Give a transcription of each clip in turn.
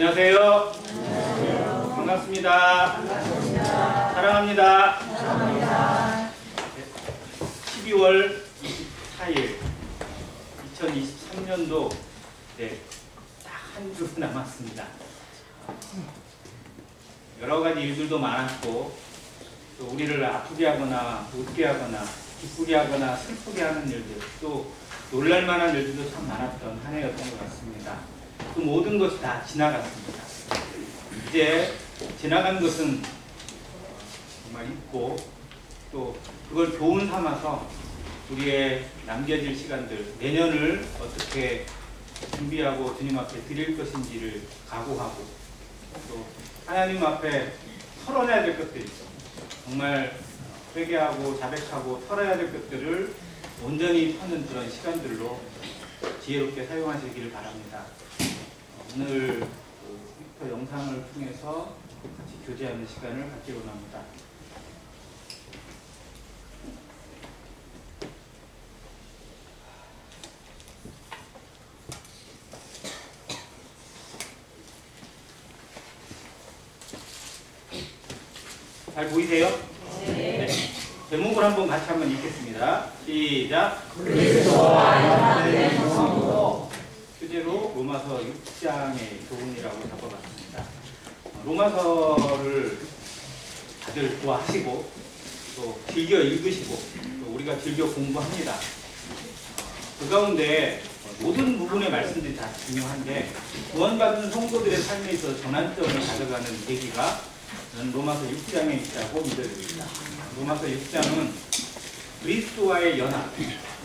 안녕하세요. 안녕하세요. 반갑습니다. 반갑습니다. 사랑합니다. 사랑합니다. 12월 24일 2023년도 딱 한 주 남았습니다. 여러 가지 일들도 많았고 또 우리를 아프게 하거나 웃게 하거나 기쁘게 하거나 슬프게 하는 일들, 또 놀랄만한 일들도 참 많았던 한 해였던 것 같습니다. 그 모든 것이 다 지나갔습니다. 이제 지나간 것은 정말 잊고 또 그걸 교훈 삼아서 우리의 남겨질 시간들, 내년을 어떻게 준비하고 주님 앞에 드릴 것인지를 각오하고 또 하나님 앞에 털어내야 될 것들 있죠. 정말 회개하고 자백하고 털어야 될 것들을 온전히 터는 그런 시간들로 지혜롭게 사용하시기를 바랍니다. 오늘 빅터 영상을 통해서 같이 교제하는 시간을 갖기로 합니다. 잘 보이세요? 네. 제목을 한번 같이 한번 읽겠습니다. 시작. 그리스도와 연합된 성도. 주제로 로마서 6장의 교훈이라고 잡아봤습니다. 로마서를 다들 좋아하시고 또 즐겨 읽으시고 또 우리가 즐겨 공부합니다. 그 가운데 모든 부분의 말씀들이 다 중요한데 구원받은 성도들의 삶에 있어서 전환점을 가져가는 계기가 저는 로마서 6장에 있다고 믿어집니다. 로마서 6장은 그리스도와의 연합,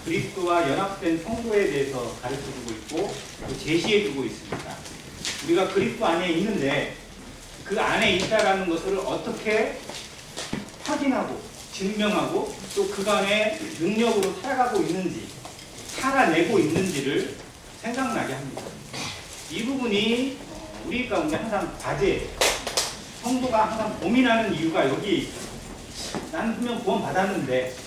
그리스도와 연합된 성도에 대해서 가르쳐주고 있고 또 제시해주고 있습니다. 우리가 그리스도 안에 있는데 그 안에 있다라는 것을 어떻게 확인하고 증명하고 또 그간의 능력으로 살아가고 있는지, 살아내고 있는지를 생각나게 합니다. 이 부분이 우리 가운데 항상 과제예요. 성도가 항상 고민하는 이유가 여기에 있어요. 나는 분명 구원받았는데,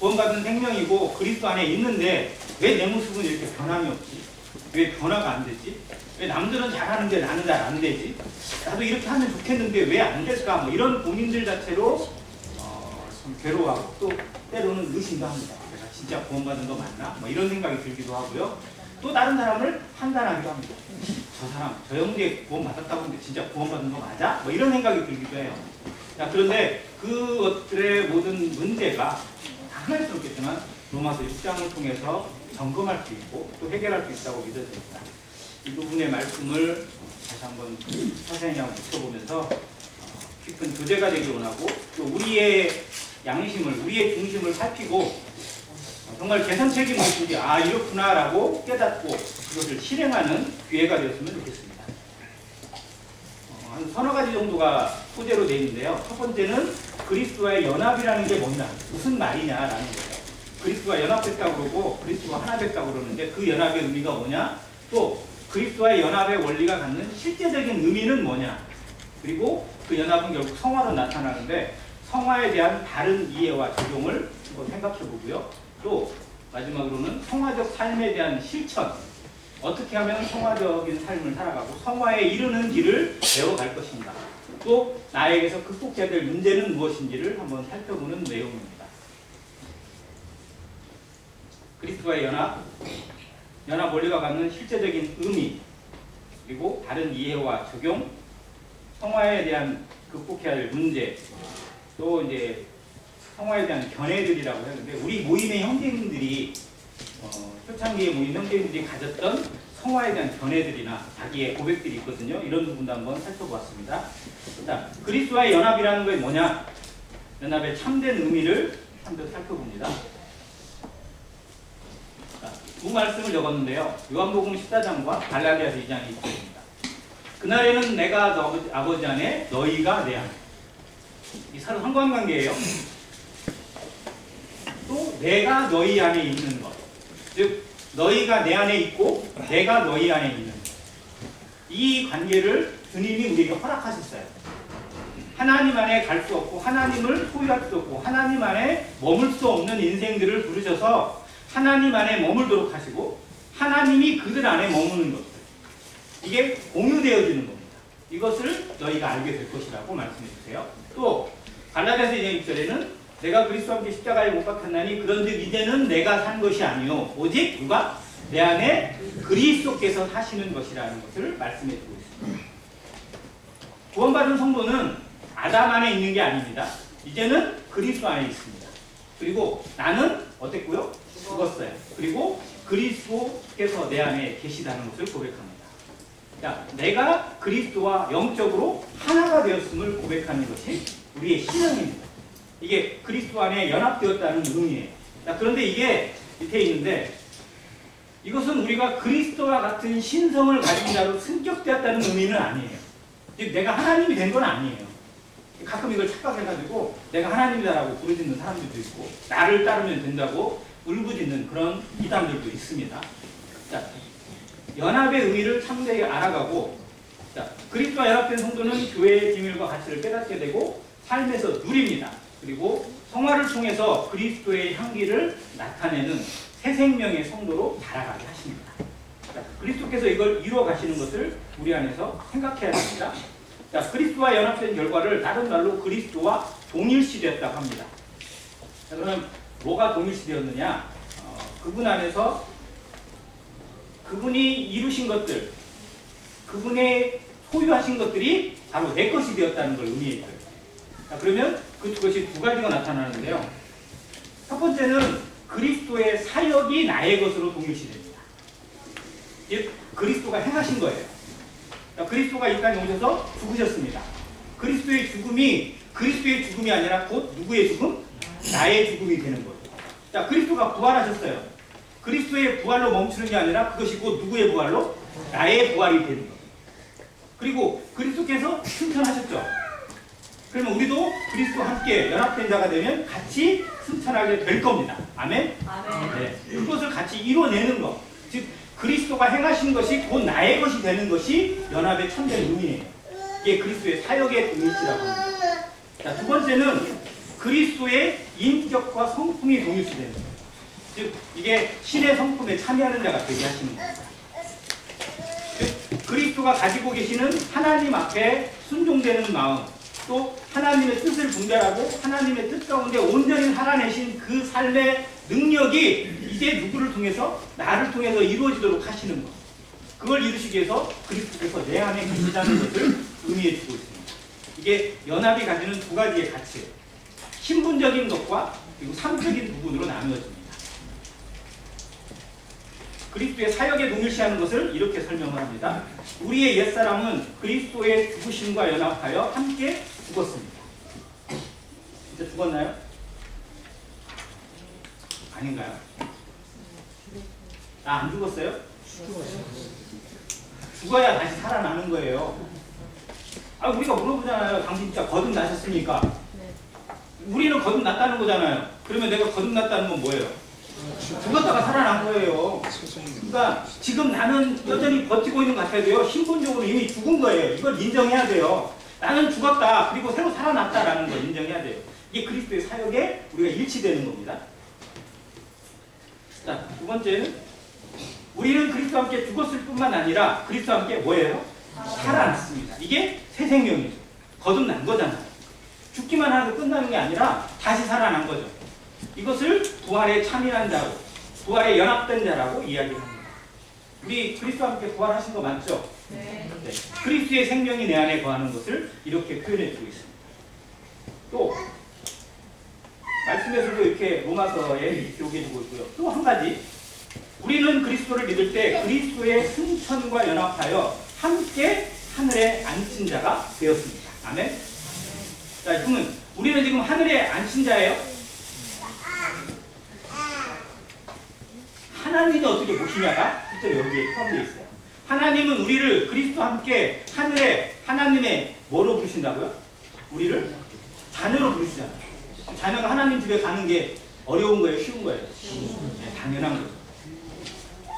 구원받은 생명이고 그리스도 안에 있는데 왜 내 모습은 이렇게 변함이 없지? 왜 변화가 안 되지? 왜 남들은 잘하는데 나는 잘 안 되지? 나도 이렇게 하면 좋겠는데 왜 안 될까? 뭐 이런 고민들 자체로 좀 괴로워하고 또 때로는 의심도 합니다. 내가 진짜 구원받은 거 맞나? 뭐 이런 생각이 들기도 하고요. 또 다른 사람을 판단하기도 합니다. 저 사람, 저 형제 구원받았다고 하는데 진짜 구원받은 거 맞아? 뭐 이런 생각이 들기도 해요. 자, 그런데 그것들의 모든 문제가 하나일 수 없겠지만 로마서 6장을 통해서 점검할 수 있고 또 해결할 수 있다고 믿어집니다. 이 부분의 말씀을 다시 한번 선생님하고 묵혀보면서 깊은 교제가 되기 원하고 또 우리의 양심을, 우리의 중심을 살피고 정말 개선책이 무엇인지 이렇구나 라고 깨닫고 그것을 실행하는 기회가 되었으면 좋겠습니다. 한 서너 가지 정도가 소재로 되어 있는데요. 첫 번째는 그리스도와의 연합이라는 게 뭐냐, 무슨 말이냐라는 거예요. 그리스도와 연합됐다고 그러고 그리스도와 하나 됐다고 그러는데 그 연합의 의미가 뭐냐, 또 그리스도와의 연합의 원리가 갖는 실제적인 의미는 뭐냐, 그리고 그 연합은 결국 성화로 나타나는데 성화에 대한 다른 이해와 적용을 한번 생각해 보고요. 또 마지막으로는 성화적 삶에 대한 실천, 어떻게 하면 성화적인 삶을 살아가고 성화에 이르는지를 배워갈 것인가, 또 나에게서 극복해야 될 문제는 무엇인지를 한번 살펴보는 내용입니다. 그리스도와의 연합 원리가 갖는 실제적인 의미, 그리고 다른 이해와 적용, 성화에 대한 극복해야 할 문제, 또 이제 성화에 대한 견해들이라고 하는데 우리 모임의 형제님들이 초창기에 모인 형제님들이 가졌던 성화에 대한 견해들이나 자기의 고백들이 있거든요. 이런 부분도 한번 살펴보았습니다. 자, 그리스도와의 연합이라는 게 뭐냐? 연합의 참된 의미를 한번 살펴봅니다. 자, 두 말씀을 적었는데요. 요한복음 14장과 갈라디아서 2장이 있습니다. 그날에는 내가 아버지 안에 너희가 내 안에. 이 서로 상관관계예요. 또 내가 너희 안에 있는 것, 즉 너희가 내 안에 있고 내가 너희 안에 있는 것, 이 관계를 주님이 우리에게 허락하셨어요. 하나님 안에 갈 수 없고 하나님을 소유할 수 없고 하나님 안에 머물 수 없는 인생들을 부르셔서 하나님 안에 머물도록 하시고 하나님이 그들 안에 머무는 것들, 이게 공유되어지는 겁니다. 이것을 너희가 알게 될 것이라고 말씀해 주세요. 또 갈라디아서 2장 6절에는 내가 그리스도와 함께 십자가에 못 박혔나니 그런즉 이제는 내가 산 것이 아니요 오직 누가 내 안에 그리스도께서 사시는 것이라는 것을 말씀해 주고 있습니다. 구원받은 성도는 아담 안에 있는 게 아닙니다. 이제는 그리스도 안에 있습니다. 그리고 나는 어땠고요? 죽었어요. 그리고 그리스도께서 내 안에 계시다는 것을 고백합니다. 자, 내가 그리스도와 영적으로 하나가 되었음을 고백하는 것이 우리의 신앙입니다. 이게 그리스도 안에 연합되었다는 의미예요. 자, 그런데 이게 밑에 있는데 이것은 우리가 그리스도와 같은 신성을 가진 자로 승격되었다는 의미는 아니에요. 즉 내가 하나님이 된 건 아니에요. 가끔 이걸 착각해가지고 내가 하나님이다라고 부르짖는 사람들도 있고 나를 따르면 된다고 울부짖는 그런 이단들도 있습니다. 자, 연합의 의미를 참되게 알아가고 자, 그리스도와 연합된 성도는 교회의 비밀과 가치를 깨닫게 되고 삶에서 누립니다. 그리고 성화를 통해서 그리스도의 향기를 나타내는 새 생명의 성도로 자라가게 하십니다. 자, 그리스도께서 이걸 이루어 가시는 것을 우리 안에서 생각해야 됩니다. 자, 그리스도와 연합된 결과를 다른 말로 그리스도와 동일시되었다고 합니다. 자, 그러면 뭐가 동일시되었느냐? 그분 안에서 그분이 이루신 것들, 그분의 소유하신 것들이 바로 내 것이 되었다는 걸 의미해요. 자, 그러면 그 두 것이 두 가지가 나타나는데요. 첫 번째는 그리스도의 사역이 나의 것으로 동일시됩니다. 즉 그리스도가 행하신 거예요. 자, 그리스도가 이 땅에 오셔서 죽으셨습니다. 그리스도의 죽음이 아니라 곧 누구의 죽음? 나의 죽음이 되는 거예요. 자, 그리스도가 부활하셨어요. 그리스도의 부활로 멈추는 게 아니라 그것이 곧 누구의 부활로? 나의 부활이 되는 거예요. 그리고 그리스도께서 승천하셨죠. 그러면 우리도 그리스도와 함께 연합된 자가 되면 같이 승천하게 될 겁니다. 아멘? 아멘. 네. 그것을 같이 이뤄내는 것. 즉 그리스도가 행하신 것이 곧 나의 것이 되는 것이 연합의 참된 의미예요. 이게 그리스도의 사역의 동일시라고 합니다. 자, 두 번째는 그리스도의 인격과 성품이 동일시되는 거예요. 즉 이게 신의 성품에 참여하는 자가 되게 하시는 겁니다. 즉 그리스도가 가지고 계시는 하나님 앞에 순종되는 마음, 또 하나님의 뜻을 분별하고 하나님의 뜻 가운데 온전히 살아내신 그 삶의 능력이 이제 누구를 통해서? 나를 통해서 이루어지도록 하시는 것. 그걸 이루시기 위해서 그리스도께서 내 안에 계시다는 것을 의미해 주고 있습니다. 이게 연합이 가지는 두 가지의 가치예요. 신분적인 것과 그리고 상적인 부분으로 나누어집니다. 그리스도의 사역에 동일시하는 것을 이렇게 설명을 합니다. 우리의 옛사람은 그리스도의 죽으심과 연합하여 함께 죽었습니다. 진짜 죽었나요? 아닌가요? 안 죽었어요? 죽어야 다시 살아나는 거예요. 우리가 물어보잖아요. 당신 진짜 거듭나셨습니까? 우리는 거듭났다는 거잖아요. 그러면 내가 거듭났다는 건 뭐예요? 죽었다가 살아난 거예요. 그러니까 지금 나는 여전히 버티고 있는 것 같아도요. 신분적으로 이미 죽은 거예요. 이걸 인정해야 돼요. 나는 죽었다. 그리고 새로 살아났다라는 걸 인정해야 돼요. 이게 그리스도의 사역에 우리가 일치되는 겁니다. 자, 두 번째는 우리는 그리스도와 함께 죽었을 뿐만 아니라 그리스도와 함께 뭐예요? 살아났습니다. 이게 새 생명이죠. 거듭난 거잖아요. 죽기만 하고 끝나는 게 아니라 다시 살아난 거죠. 이것을 부활에 참여한 자로, 부활에 연합된 자라고 이야기합니다. 우리 그리스도와 함께 부활하신 거 맞죠? 네. 네. 그리스도의 생명이 내 안에 거하는 것을 이렇게 표현해 주고 있습니다. 또 말씀에서도 이렇게 로마서에 기록해 주고 있고요. 또 한 가지, 우리는 그리스도를 믿을 때 그리스도의 승천과 연합하여 함께 하늘에 앉힌 자가 되었습니다. 아멘. 자, 그러면 우리는 지금 하늘에 앉힌 자예요. 하나님이 어떻게 보시냐가 실제로 여기에 포함되어 있어요. 하나님은 우리를 그리스도와 함께 하늘에 하나님의 뭐로 부르신다고요? 우리를 자녀로 부르시잖아요. 자녀가 하나님 집에 가는 게 어려운 거예요? 쉬운 거예요? 네, 당연한 거죠.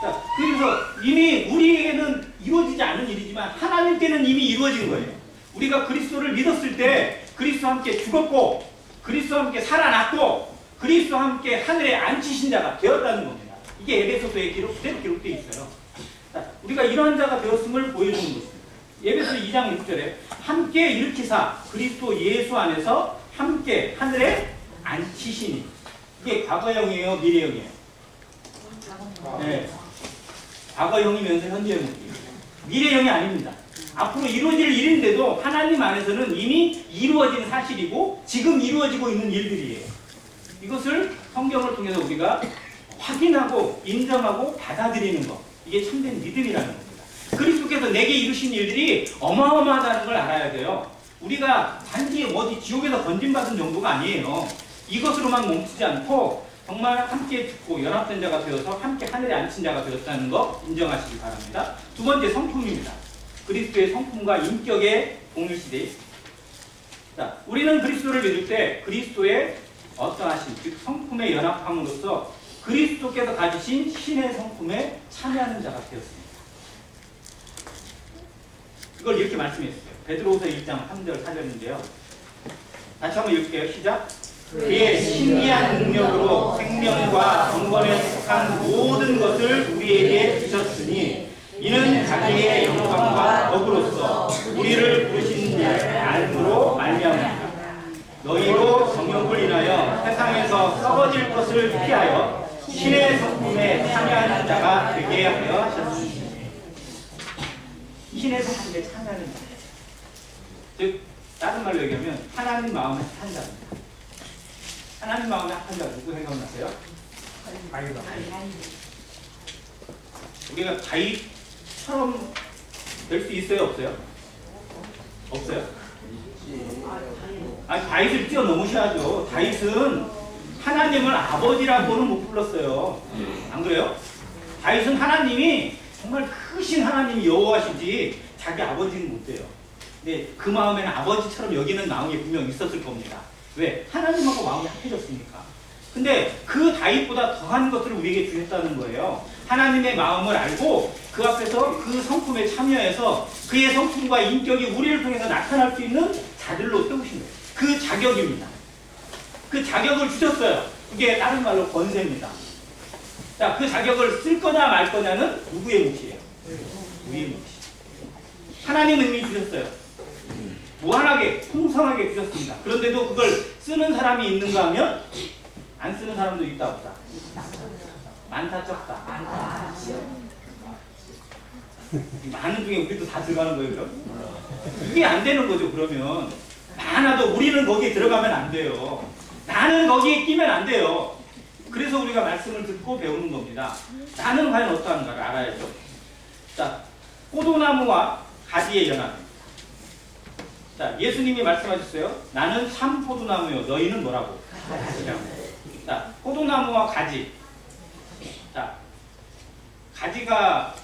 자, 그래서 이미 우리에게는 이루어지지 않은 일이지만 하나님께는 이미 이루어진 거예요. 우리가 그리스도를 믿었을 때 그리스도와 함께 죽었고 그리스도와 함께 살아났고 그리스도와 함께 하늘에 앉히신 자가 되었다는 겁니다. 이게 에베소서에 그대로 기록되어 있어요. 자, 우리가 이러한 자가 되었음을 보여주는 것입니다. 에베소 2장 6절에 함께 일으키사 그리스도 예수 안에서 함께 하늘에 앉히시니. 이게 과거형이에요, 미래형이에요? 네. 과거형이면서 현재형이에요. 미래형이 아닙니다. 앞으로 이루어질 일인데도 하나님 안에서는 이미 이루어진 사실이고 지금 이루어지고 있는 일들이에요. 이것을 성경을 통해서 우리가 확인하고 인정하고 받아들이는 것. 이게 참된 믿음이라는 겁니다. 그리스도께서 내게 이루신 일들이 어마어마하다는 걸 알아야 돼요. 우리가 단지 어디 지옥에서 건진받은 정도가 아니에요. 이것으로만 멈추지 않고 정말 함께 듣고 연합된 자가 되어서 함께 하늘에 앉힌 자가 되었다는 거 인정하시기 바랍니다. 두 번째, 성품입니다. 그리스도의 성품과 인격의 동일시대. 자, 우리는 그리스도를 믿을 때 그리스도의 어떠하신, 즉 성품에 연합함으로써 그리스도께서 가지신 신의 성품에 참여하는 자가 되었습니다. 이걸 이렇게 말씀했어요. 베드로후서 1장 3절 4절인데요. 다시 한번 읽을게요. 시작. 그의 신비한 능력으로 생명과 정권에 속한 모든 것을 우리에게 주셨으니 이는 자기의 영광과 덕으로서 우리를 부르신 자의 알므로 말미암았다. 너희로 정욕을 인하여 세상에서 썩어질 것을 피하여 신의 성품에 참여하는 자가 되게 하려 하셨습니다. 신의 성품에 참여하는 자. 즉 다른 말로 얘기하면 하나님 마음에 합한 자입니다. 하나님 마음에 합한 자 누구 생각나세요? 가인이다. 우리가 가인처럼 될 수 있어요? 없어요? 없어요? 아니, 다윗을 뛰어넘으셔야죠. 다윗은 하나님을 아버지라고는 못 불렀어요. 안 그래요? 다윗은 하나님이 정말 크신 하나님이 여호와시지 자기 아버지는 못 돼요. 근데 그 마음에는 아버지처럼 여기는 마음이 분명 있었을 겁니다. 왜? 하나님하고 마음이 합해졌으니까. 근데 그 다윗보다 더한 것들을 우리에게 주셨다는 거예요. 하나님의 마음을 알고 그 앞에서 그 성품에 참여해서 그의 성품과 인격이 우리를 통해서 나타날 수 있는 자들로 세우신 거예요. 그 자격입니다. 그 자격을 주셨어요. 그게 다른 말로 권세입니다. 자, 그 자격을 쓸 거냐 말 거냐는 누구의 몫이에요? 우리의 몫이에요. 하나님은 이미 주셨어요. 무한하게, 풍성하게 주셨습니다. 그런데도 그걸 쓰는 사람이 있는가 하면 안 쓰는 사람도 있다 없다? 많다 적다? 많은 중에 우리도 다 들어가는 거예요, 그럼? 이게 안 되는 거죠, 그러면. 많아도 우리는 거기에 들어가면 안 돼요. 나는 거기에 끼면 안 돼요. 그래서 우리가 말씀을 듣고 배우는 겁니다. 나는 과연 어떠한가를 알아야죠. 자, 포도나무와 가지의 연합. 자, 예수님이 말씀하셨어요. 나는 참 포도나무요. 너희는 뭐라고? 가지라고. 자, 포도나무와 가지. 자, 가지가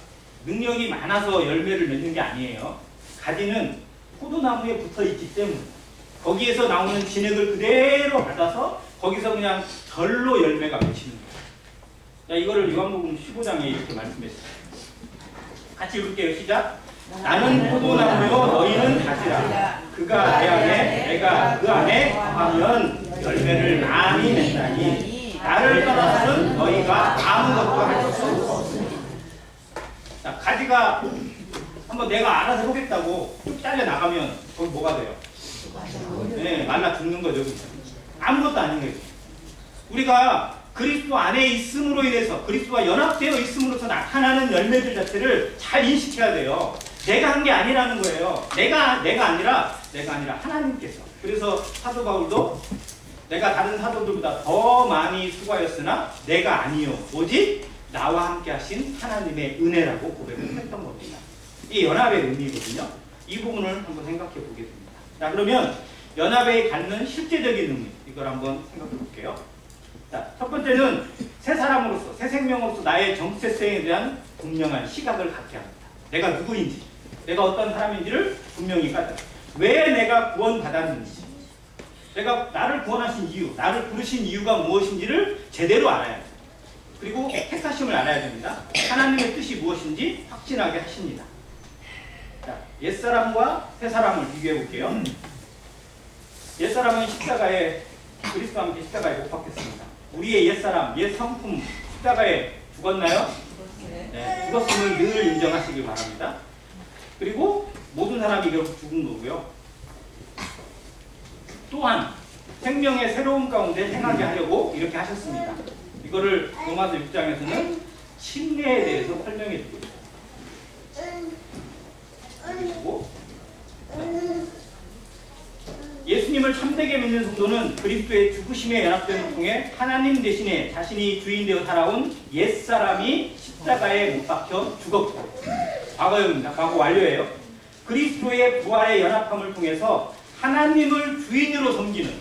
능력이 많아서 열매를 맺는 게 아니에요. 가지는 포도나무에 붙어 있기 때문에 거기에서 나오는 진액을 그대로 받아서 거기서 그냥 절로 열매가 맺히는 거예요. 자, 이거를 요한복음 15장에 이렇게 말씀했어요. 같이 읽을게요. 시작. 나는 포도나무요 너희는 가지라. 그가 내 안에 내가 그 안에 거하면 열매를 많이 맺나니 나를 떠나서는 너희가 아무것도 할 수 없습니다. 자, 가지가 한번 내가 알아서 해보겠다고 쭉 잘려 나가면 거기 뭐가 돼요? 네, 말라 죽는 거죠. 아무것도 아닌 거예요. 우리가 그리스도 안에 있음으로 인해서 그리스도와 연합되어 있음으로써 나타나는 열매들 자체를 잘 인식해야 돼요. 내가 한 게 아니라는 거예요. 내가 아니라 하나님께서. 그래서 사도 바울도 내가 다른 사도들보다 더 많이 수고하였으나 내가 아니요 오직 나와 함께 하신 하나님의 은혜라고 고백을 했던 겁니다. 이 연합의 의미거든요. 이 부분을 한번 생각해 보겠습니다. 자, 그러면 연합에 갖는 실제적인 의미, 이걸 한번 생각해 볼게요. 자, 첫 번째는 새 사람으로서, 새 생명으로서 나의 정체성에 대한 분명한 시각을 갖게 합니다. 내가 누구인지, 내가 어떤 사람인지를 분명히 갖다. 왜 내가 구원받았는지, 내가 나를 구원하신 이유, 나를 부르신 이유가 무엇인지를 제대로 알아야 돼요. 그리고 택하심을 알아야 됩니다. 하나님의 뜻이 무엇인지 확신하게 하십니다. 자, 옛사람과 새사람을 비교해 볼게요. 옛사람은 십자가에 그리스도와 함께 십자가에 못 박혔습니다. 우리의 옛사람, 옛 성품 십자가에 죽었나요? 네, 죽었음을 늘 인정하시기 바랍니다. 그리고 모든 사람이 결국 죽은 거고요. 또한 생명의 새로운 가운데 행하게 하려고 이렇게 하셨습니다. 이거를 로마서 6장에서는 침례에 대해서 설명해 주고 있어요. 그리고 예수님을 참되게 믿는 성도는 그리스도의 죽으심에 연합됨을 통해 하나님 대신에 자신이 주인되어 살아온 옛사람이 십자가에 못 박혀 죽었고, 과거입니다. 과거 완료예요. 그리스도의 부활의 연합함을 통해서 하나님을 주인으로 섬기는,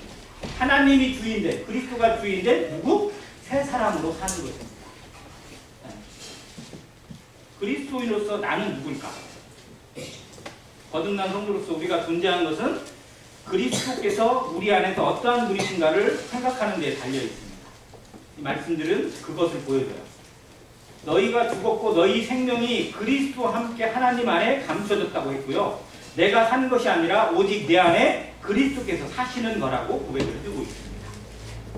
하나님이 주인된, 그리스도가 주인된 누구? 새 사람으로 사는 것입니다. 그리스도인으로서 나는 누굴까? 거듭난 성도로서 우리가 존재하는 것은 그리스도께서 우리 안에서 어떠한 분이신가를 생각하는 데 달려 있습니다. 이 말씀들은 그것을 보여줘요. 너희가 죽었고 너희 생명이 그리스도와 함께 하나님 안에 감춰졌다고 했고요. 내가 사는 것이 아니라 오직 내 안에 그리스도께서 사시는 거라고 고백을 해주고 있습니다.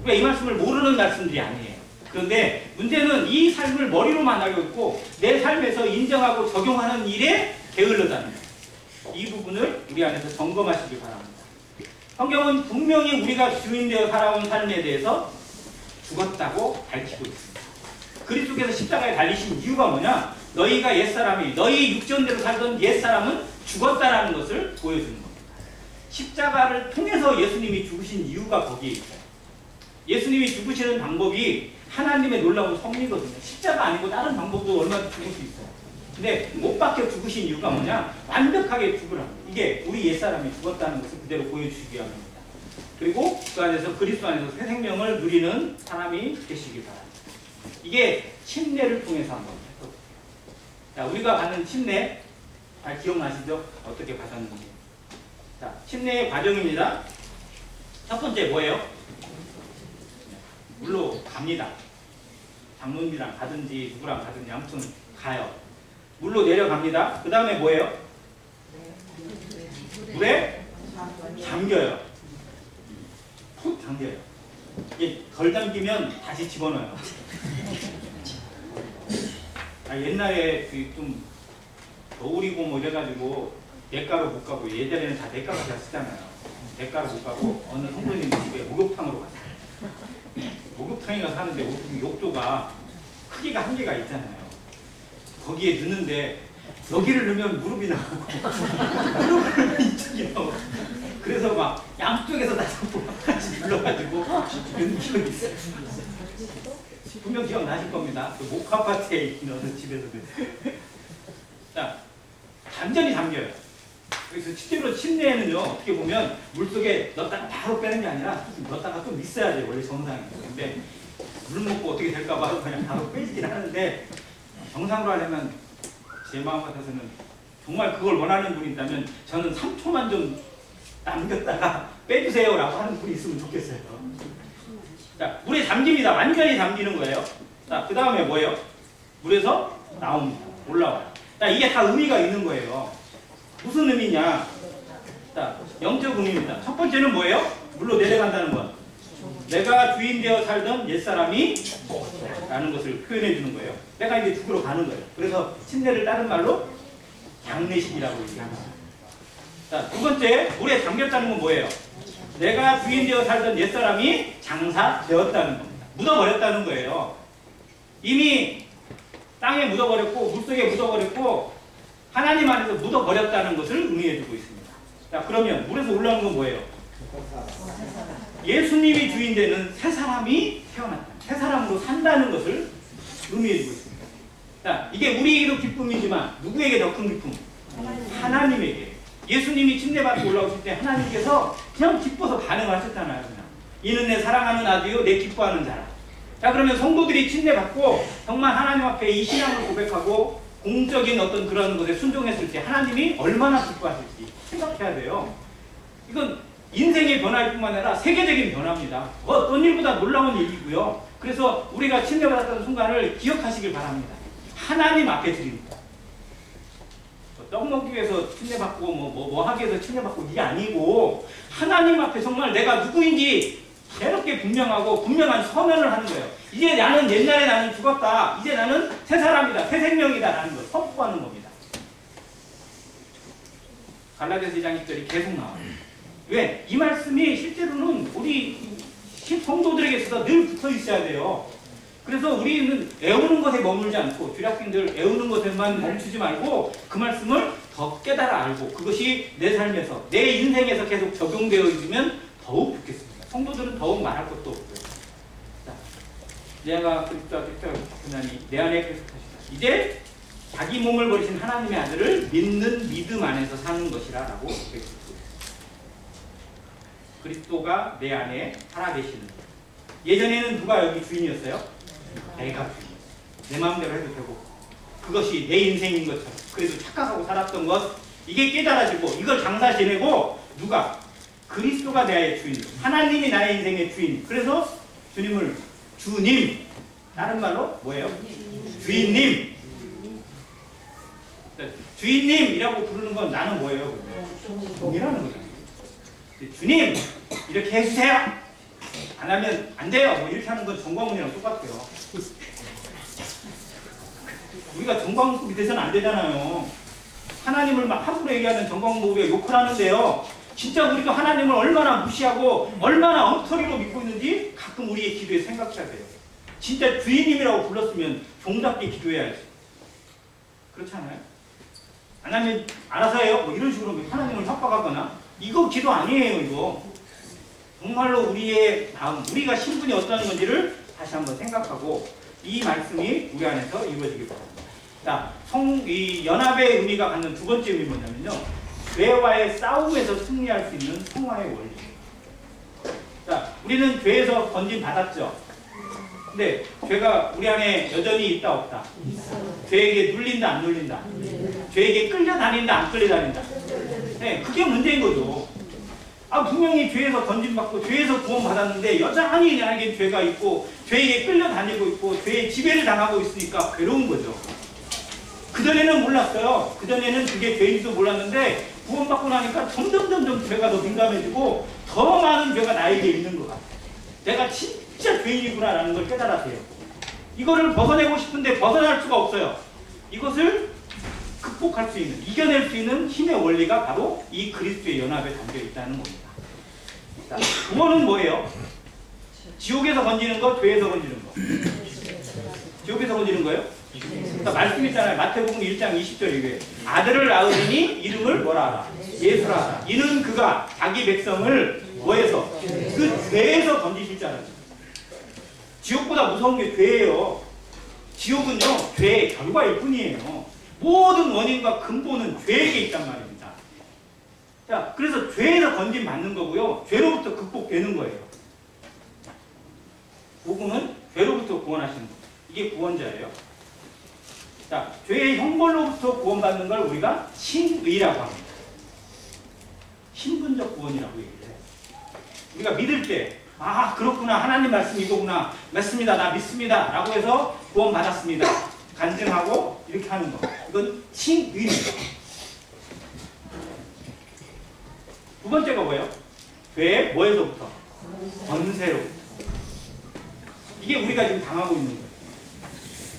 그러니까 이 말씀을 모르는 말씀들이 아니에요. 그런데 문제는 이 삶을 머리로만 알고 있고 내 삶에서 인정하고 적용하는 일에 게을러다는 거예요. 이 부분을 우리 안에서 점검하시기 바랍니다. 성경은 분명히 우리가 주인되어 살아온 삶에 대해서 죽었다고 밝히고 있습니다. 그리스도께서 십자가에 달리신 이유가 뭐냐? 너희가 옛사람이, 너희 육전대로 살던 옛사람은 죽었다라는 것을 보여주는 겁니다. 십자가를 통해서 예수님이 죽으신 이유가 거기에 있어요. 예수님이 죽으시는 방법이 하나님의 놀라운 섭리거든요. 십자가 아니고 다른 방법도 얼마든지 죽을 수 있어요. 근데 못 박혀 죽으신 이유가 뭐냐? 완벽하게 죽으라고. 이게 우리 옛사람이 죽었다는 것을 그대로 보여주시기 위함입니다. 그리고 그 안에서 그리스도 안에서 새 생명을 누리는 사람이 되시기 바랍니다. 이게 침례를 통해서 한 겁니다. 자, 우리가 받는 침례 잘 기억나시죠? 어떻게 받았는지. 자, 침례의 과정입니다. 첫 번째 뭐예요? 물로 갑니다. 장로님이랑 가든지 누구랑 가든지 아무튼 가요. 물로 내려갑니다. 그 다음에 뭐예요? 물에 잠겨요. 푹 잠겨요. 이게 덜 잠기면 다시 집어넣어요. 옛날에 좀 겨울이고 뭐 이래가지고 냇가로 못 가고, 예전에는 다 냇가로 잘 쓰잖아요. 냇가로 못 가고 어느 성도님 집에 목욕탕으로 갔어요. 목욕탕에 가서 하는데 욕조가 크기가 한계가 있잖아요. 거기에 넣는데 여기를 넣으면 무릎이 나가고 무릎을 넣으면 이쪽이 나오고, 그래서 막 양쪽에서 다 잡고 같이 눌러가지고 이런 기억이 있어요. 분명 기억나실 겁니다. 그 목화파트에 있는 어느 집에서는. 자, 완전히 잠겨요. 그래서 실제로 침례에는요, 어떻게 보면 물속에 넣었다가 바로 빼는 게 아니라 넣었다가 좀 있어야 돼요. 원래 정상이. 근데 물 먹고 어떻게 될까봐 그냥 바로 빼지긴 하는데, 정상으로 하려면 제 마음 같아서는 정말 그걸 원하는 분이 있다면 저는 3초만 좀 남겼다가 빼주세요 라고 하는 분이 있으면 좋겠어요. 자, 물에 잠깁니다. 완전히 잠기는 거예요. 자, 그 다음에 뭐예요? 물에서 나옵니다. 올라와요. 자, 이게 다 의미가 있는 거예요. 무슨 의미냐? 자, 영적 의미입니다. 첫 번째는 뭐예요? 물로 내려간다는 것. 내가 주인 되어 살던 옛사람이 라는 것을 표현해 주는 거예요. 내가 이제 죽으러 가는 거예요. 그래서 침례를 다른 말로 장례식이라고 얘기합니다. 자, 두 번째, 물에 잠겼다는 건 뭐예요? 내가 주인 되어 살던 옛사람이 장사되었다는 겁니다. 묻어버렸다는 거예요. 이미 땅에 묻어버렸고 물속에 묻어버렸고 하나님 안에서 묻어버렸다는 것을 의미해 주고 있습니다. 자, 그러면 물에서 올라오는 건 뭐예요? 예수님이 주인 되는 새 사람이 태어났다. 새 사람으로 산다는 것을 의미해 주고 있습니다. 자, 이게 우리에게도 기쁨이지만 누구에게 더 큰 기쁨? 하나님에게. 예수님이 침례받고 올라오실 때 하나님께서 그냥 기뻐서 반응을 하셨잖아요. 그냥. 이는 내 사랑하는 아들이요 내 기뻐하는 자라. 자, 그러면 성도들이 침례받고 정말 하나님 앞에 이 신앙을 고백하고 공적인 어떤 그런 것에 순종했을 때 하나님이 얼마나 기뻐하실지 생각해야 돼요. 이건 인생의 변화일 뿐만 아니라 세계적인 변화입니다. 어떤 일보다 놀라운 일이고요. 그래서 우리가 침례받았던 순간을 기억하시길 바랍니다. 하나님 앞에 드립니다. 떡 먹기 위해서 침례받고 뭐 하기 위해서 침례받고 이게 아니고 하나님 앞에 정말 내가 누구인지 새롭게 분명하고 분명한 선언을 하는 거예요. 이제 나는 옛날에 나는 죽었다. 이제 나는 새 사람이다. 새 생명이다. 라는 걸 선포하는 겁니다. 갈라디아서 2장 1절이 계속 나와요. 왜? 이 말씀이 실제로는 우리 성도들에게 있어서 늘 붙어 있어야 돼요. 그래서 우리는 애우는 것에 머물지 않고 주략생들 애우는 것에만 멈추지 말고 그 말씀을 더 깨달아 알고 그것이 내 삶에서 내 인생에서 계속 적용되어 있으면 더욱 좋겠습니다. 성도들은 더욱 말할 것도 없고요. 자, 내가 그리스도와 그리스도니 내 안에 계속하시다. 이제 자기 몸을 버리신 하나님의 아들을 믿는 믿음 안에서 사는 것이라 라고 얘기했습니다. 그리스도가 내 안에 살아계시는 것. 예전에는 누가 여기 주인이었어요? 내가 주인이었어요. 내 마음대로 해도 되고 그것이 내 인생인 것처럼 그래도 착각하고 살았던 것 이게 깨달아지고 이걸 장사 지내고 누가? 그리스도가 나의 주인, 하나님이 나의 인생의 주인. 그래서 주님을 주님, 다른 말로 뭐예요? 주인님. 주인님이라고 부르는 건 나는 뭐예요? 동이라는 거죠. 주님 이렇게 해주세요. 안 하면 안 돼요. 뭐 이렇게 하는 건 정광훈이랑 똑같아요. 우리가 정광훈 밑에서는 안 되잖아요. 하나님을 막 함부로 얘기하는 정광훈 우리가 욕을 하는데요. 진짜 우리가 하나님을 얼마나 무시하고 얼마나 엉터리로 믿고 있는지 가끔 우리의 기도에 생각해야 돼요. 진짜 주인님이라고 불렀으면 종답게 기도해야지. 그렇지 않아요? 안 하면 알아서 해요. 뭐 이런 식으로 하나님을 협박하거나 이거 기도 아니에요. 이거 정말로 우리의 마음, 우리가 신분이 어떤 건지를 다시 한번 생각하고 이 말씀이 우리 안에서 이루어지길 바랍니다. 자, 이 연합의 의미가 갖는 두 번째 의미 뭐냐면요. 죄와의 싸움에서 승리할 수 있는 성화의 원리. 자, 우리는 죄에서 건진 받았죠. 근데 죄가 우리 안에 여전히 있다 없다? 죄에게 눌린다 안 눌린다? 죄에게 끌려다닌다 안 끌려다닌다? 네, 그게 문제인 거죠. 분명히 죄에서 건진받고 죄에서 구원받았는데 여전히 나에게 죄가 있고 죄에게 끌려다니고 있고 죄의 지배를 당하고 있으니까 괴로운 거죠. 그전에는 몰랐어요. 그전에는 그게 죄인지도 몰랐는데 구원받고 나니까 점점 죄가 더 민감해지고 더 많은 죄가 나에게 있는 것 같아요. 내가 진짜 죄인이구나 라는 걸 깨달았어요. 이거를 벗어내고 싶은데 벗어날 수가 없어요. 이것을 극복할 수 있는, 이겨낼 수 있는 힘의 원리가 바로 이 그리스도의 연합에 담겨 있다는 겁니다. 자, 구원은 뭐예요? 지옥에서 건지는 거, 죄에서 건지는 거. 지옥에서 건지는 거예요? 그러니까 말씀 있잖아요. 마태복음 1장 20절에 아들을 낳으니 이름을 뭐라 하라? 예수라 하라. 이는 그가 자기 백성을 뭐해서? 그 죄에서 건지실 줄 알았죠. 지옥보다 무서운 게 죄예요. 지옥은요, 죄의 결과일 뿐이에요. 모든 원인과 근본은 죄에게 있단 말입니다. 자, 그래서 죄에서 건진 받는 거고요. 죄로부터 극복되는 거예요. 복음은 죄로부터 구원하시는 거예요. 이게 구원자예요. 자, 죄의 형벌로부터 구원받는 걸 우리가 신의라고 합니다. 신분적 구원이라고 얘기해요. 우리가 믿을 때 그렇구나. 하나님 말씀 이거구나. 맞습니다. 나 믿습니다. 라고 해서 구원받았습니다. 간증하고 이렇게 하는 거. 이건 신의입니다. 두 번째가 뭐예요? 죄의 뭐에서부터? 권세로부터. 이게 우리가 지금 당하고 있는 거예요.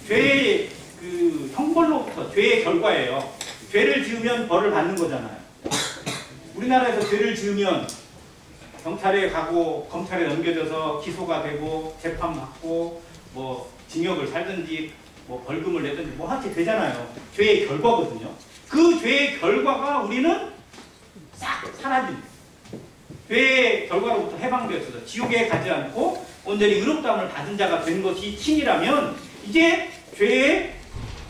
죄의 그 형벌로부터, 죄의 결과예요. 죄를 지으면 벌을 받는 거잖아요. 우리나라에서 죄를 지으면 경찰에 가고 검찰에 넘겨져서 기소가 되고 재판받고 뭐 징역을 살든지 뭐 벌금을 내든지 뭐 하게 되잖아요. 죄의 결과거든요. 그 죄의 결과가 우리는 싹 사라집니다. 죄의 결과로부터 해방되어서 지옥에 가지 않고 온전히 의롭다함을 받은 자가 된 것이 신이라면 이제 죄의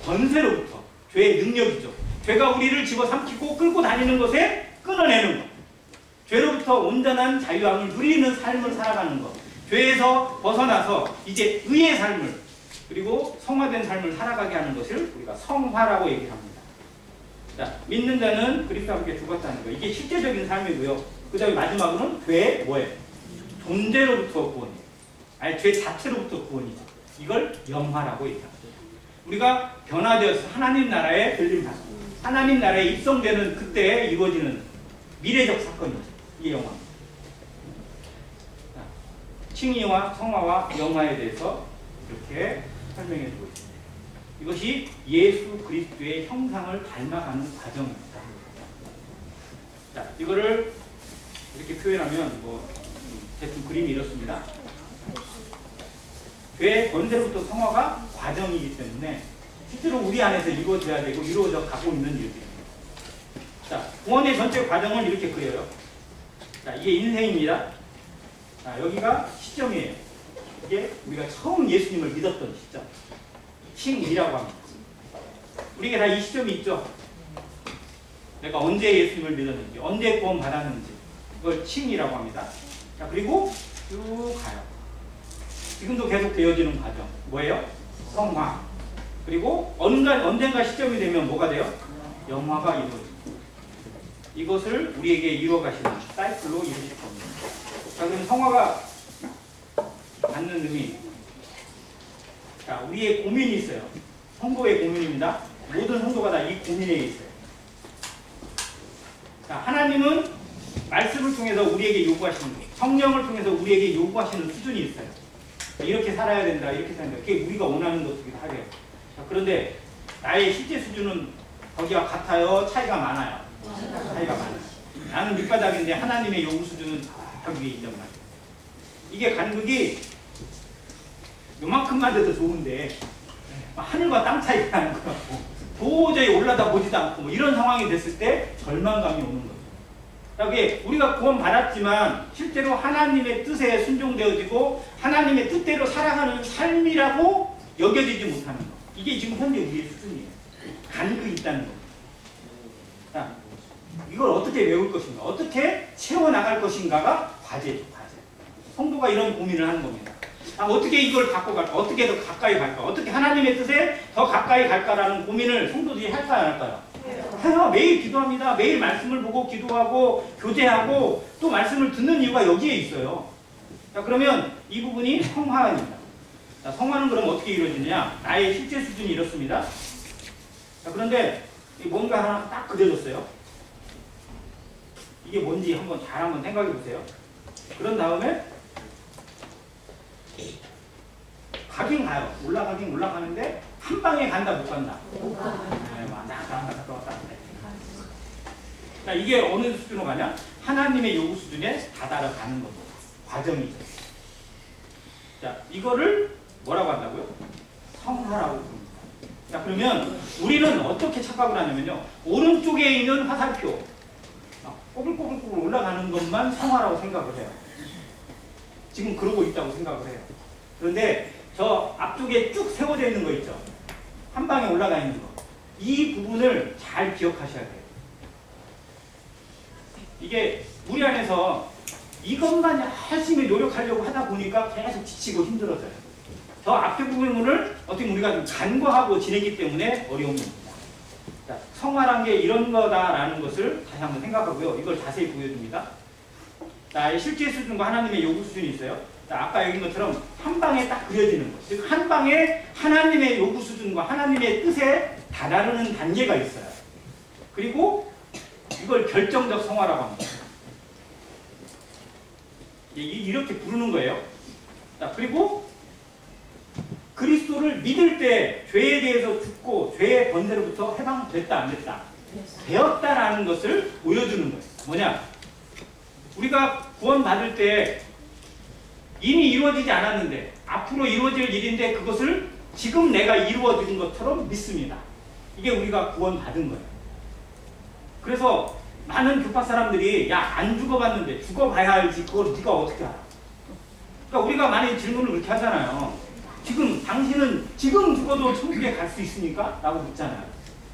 권세로부터, 죄의 능력이죠. 죄가 우리를 집어삼키고 끌고 다니는 것에 끊어내는 것. 죄로부터 온전한 자유함을 누리는 삶을 살아가는 것. 죄에서 벗어나서 이제 의의 삶을 그리고 성화된 삶을 살아가게 하는 것을 우리가 성화라고 얘기합니다. 자, 믿는 자는 그리스도와 함께 죽었다는 거. 이게 실제적인 삶이고요. 그 다음에 마지막으로는 죄의 뭐예요? 존재로부터 구원이에요. 아니, 죄 자체로부터 구원이죠. 이걸 영화라고 얘기합니다. 우리가 변화되어서 하나님 나라에 들림받고 하나님 나라에 입성되는 그때 이루어지는 미래적 사건이죠. 이게 영화입니다. 칭의와 성화와 영화에 대해서 이렇게 설명해 주고 있습니다. 이것이 예수 그리스도의 형상을 닮아가는 과정입니다. 자, 이거를 이렇게 표현하면 대충 그림이 이렇습니다. 죄 본세로부터 성화가 과정이기 때문에 실제로 우리 안에서 이루어져야 되고 이루어져 가고 있는 일들입니다. 자, 구원의 전체 과정을 이렇게 그려요. 자, 이게 인생입니다. 자, 여기가 시점이에요. 이게 우리가 처음 예수님을 믿었던 시점. 칭이라고 합니다. 우리에게 다 이 시점이 있죠. 내가 언제 예수님을 믿었는지, 언제 구원 받았는지, 그걸 칭이라고 합니다. 자, 그리고 쭉 가요. 지금도 계속 되어지는 과정. 뭐예요? 성화. 그리고 언젠가 시점이 되면 뭐가 돼요? 영화가 이루어집니다. 이것을 우리에게 이루어가시는 사이클로 이루실 겁니다. 자, 그럼 성화가 갖는 의미. 자, 우리의 고민이 있어요. 성도의 고민입니다. 모든 성도가 다 이 고민에 있어요. 자, 하나님은 말씀을 통해서 우리에게 요구하시는 것, 성령을 통해서 우리에게 요구하시는 수준이 있어요. 이렇게 살아야 된다, 이렇게 살아야 된다. 그게 우리가 원하는 것들이 하래요. 자, 그런데 나의 실제 수준은 거기와 같아요? 차이가 많아요? 차이가 많아요. 나는 밑바닥인데 하나님의 요구 수준은 다 위에 있단 말이에요. 이게 간극이 요만큼만 돼도 좋은데 하늘과 땅 차이가 나는 것 같고 도저히 올라다 보지도 않고 이런 상황이 됐을 때 절망감이 오는 거죠. 그게 우리가 구원 받았지만 실제로 하나님의 뜻에 순종되어지고 하나님의 뜻대로 살아가는 삶이라고 여겨지지 못하는 거. 이게 지금 현재 우리의 수준이에요. 간극이 있다는 거. 자, 이걸 어떻게 외울 것인가, 어떻게 채워나갈 것인가가 과제죠, 과제. 성도가 이런 고민을 하는 겁니다. 어떻게 이걸 갖고 갈까, 어떻게 더 가까이 갈까, 어떻게 하나님의 뜻에 더 가까이 갈까라는 고민을 성도들이 할까요, 안 할까요? 해요. 매일 기도합니다. 매일 말씀을 보고 기도하고 교제하고 또 말씀을 듣는 이유가 여기에 있어요. 자, 그러면 이 부분이 성화입니다. 자, 성화는 그럼 어떻게 이루어지냐? 나의 실제 수준이 이렇습니다. 자, 그런데 뭔가 하나 딱 그려졌어요. 이게 뭔지 한번 생각해 보세요. 그런 다음에 가긴 가요. 올라가긴 올라가는데 한 방에 간다, 못 간다? 못 간다. 갔다 왔다. 자, 이게 어느 수준으로 가냐? 하나님의 요구 수준에 다다라가는 거죠. 과정이죠. 자, 이거를 뭐라고 한다고요? 성화라고 부릅니다. 자, 그러면 우리는 어떻게 착각을 하냐면요. 오른쪽에 있는 화살표, 꼬불꼬불꼬불 올라가는 것만 성화라고 생각을 해요. 지금 그러고 있다고 생각을 해요. 그런데 저 앞쪽에 쭉 세워져 있는 거 있죠? 한 방에 올라가 있는 거. 이 부분을 잘 기억하셔야 돼요. 이게 우리 안에서 이것만 열심히 노력하려고 하다 보니까 계속 지치고 힘들어져요. 저 앞에 부분을 어떻게 우리가 좀 간과하고 지내기 때문에 어려움입니다. 자, 성화란 게 이런 거다라는 것을 다시 한번 생각하고요. 이걸 자세히 보여줍니다. 자, 실제 수준과 하나님의 요구 수준이 있어요. 자, 아까 여긴 것처럼 한 방에 딱 그려지는 것. 즉, 한 방에 하나님의 요구 수준과 하나님의 뜻에 다다르는 단계가 있어요. 그리고 이걸 결정적 성화라고 합니다. 이렇게 부르는 거예요. 자, 그리고 그리스도를 믿을 때 죄에 대해서 죽고 죄의 번제로부터 해방됐다 안 됐다? 되었다라는 것을 보여주는 거예요. 뭐냐? 우리가 구원받을 때 이미 이루어지지 않았는데 앞으로 이루어질 일인데 그것을 지금 내가 이루어진 것처럼 믿습니다. 이게 우리가 구원받은 거예요. 그래서 많은 교파 사람들이 야, 안 죽어봤는데 죽어봐야 알지 그걸 네가 어떻게 알아? 그러니까 우리가 많이 질문을 그렇게 하잖아요. 지금 당신은 지금 죽어도 천국에 갈 수 있습니까? 라고 묻잖아요.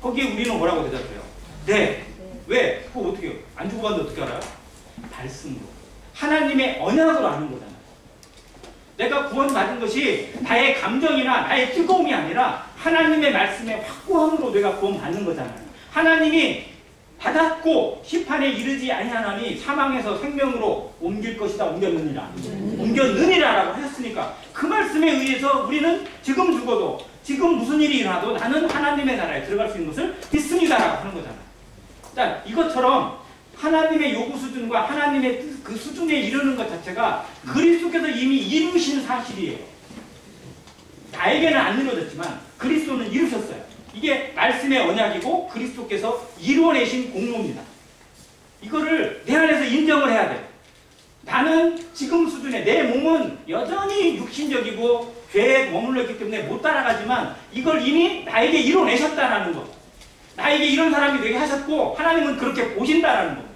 거기에 우리는 뭐라고 대답해요? 네. 왜? 그거 어떻게 해요? 안 죽어봤는데 어떻게 알아요? 말씀으로. 하나님의 언약으로 아는 거잖아요. 내가 구원받은 것이 나의 감정이나 나의 뜨거움이 아니라 하나님의 말씀의 확고함으로 내가 구원받는 거잖아요. 하나님이 받았고 심판에 이르지 아니하나니 사망에서 생명으로 옮길 것이다. 옮겼느니라. 옮겼느니라라고 하셨으니까 그 말씀에 의해서 우리는 지금 죽어도 지금 무슨 일이 일어나도 나는 하나님의 나라에 들어갈 수 있는 것을 믿습니다라고 하는 거잖아요. 자, 이것처럼 하나님의 요구 수준과 하나님의 뜻, 그 수준에 이르는 것 자체가 그리스도께서 이미 이루신 사실이에요. 나에게는 안 이루어졌지만 그리스도는 이루셨어요. 이게 말씀의 언약이고 그리스도께서 이루어내신 공로입니다. 이거를 내 안에서 인정을 해야 돼요. 나는 지금 수준의 내 몸은 여전히 육신적이고 죄에 머물렀기 때문에 못 따라가지만 이걸 이미 나에게 이뤄내셨다라는 것. 나에게 이런 사람이 되게 하셨고 하나님은 그렇게 보신다라는 겁니다.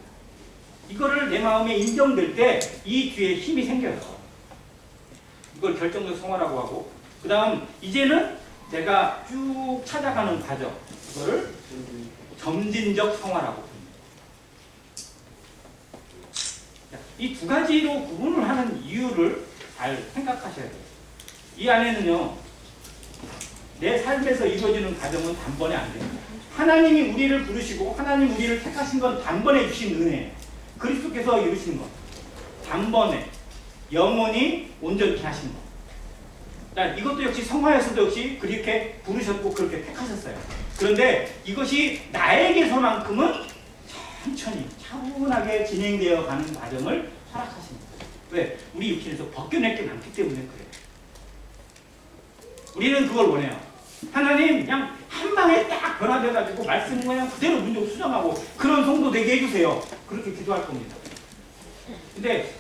이거를 내 마음에 인정될 때 이 뒤에 힘이 생겨요. 이걸 결정적 성화라고 하고, 그 다음 이제는 내가 쭉 찾아가는 과정, 이거를 점진적 성화라고 합니다. 이 두 가지로 구분을 하는 이유를 잘 생각하셔야 돼요. 이 안에는요, 내 삶에서 이루어지는 과정은 단번에 안 됩니다. 하나님이 우리를 부르시고 하나님 우리를 택하신 건 단번에 주신 은혜예요. 그리스도께서 이루신 것, 단번에 영원히 온전케 하신 것. 이것도 역시 성화에서도 역시 그렇게 부르셨고 그렇게 택하셨어요. 그런데 이것이 나에게서만큼은 천천히 차분하게 진행되어 가는 과정을 허락하십니다. 왜? 우리 육신에서 벗겨낼 게 많기 때문에 그래요. 우리는 그걸 원해요. 하나님 그냥 한 방에 딱 변화돼가지고 말씀 그냥 그대로 눈으로 수정하고 그런 성도 되게 해주세요. 그렇게 기도할 겁니다. 근데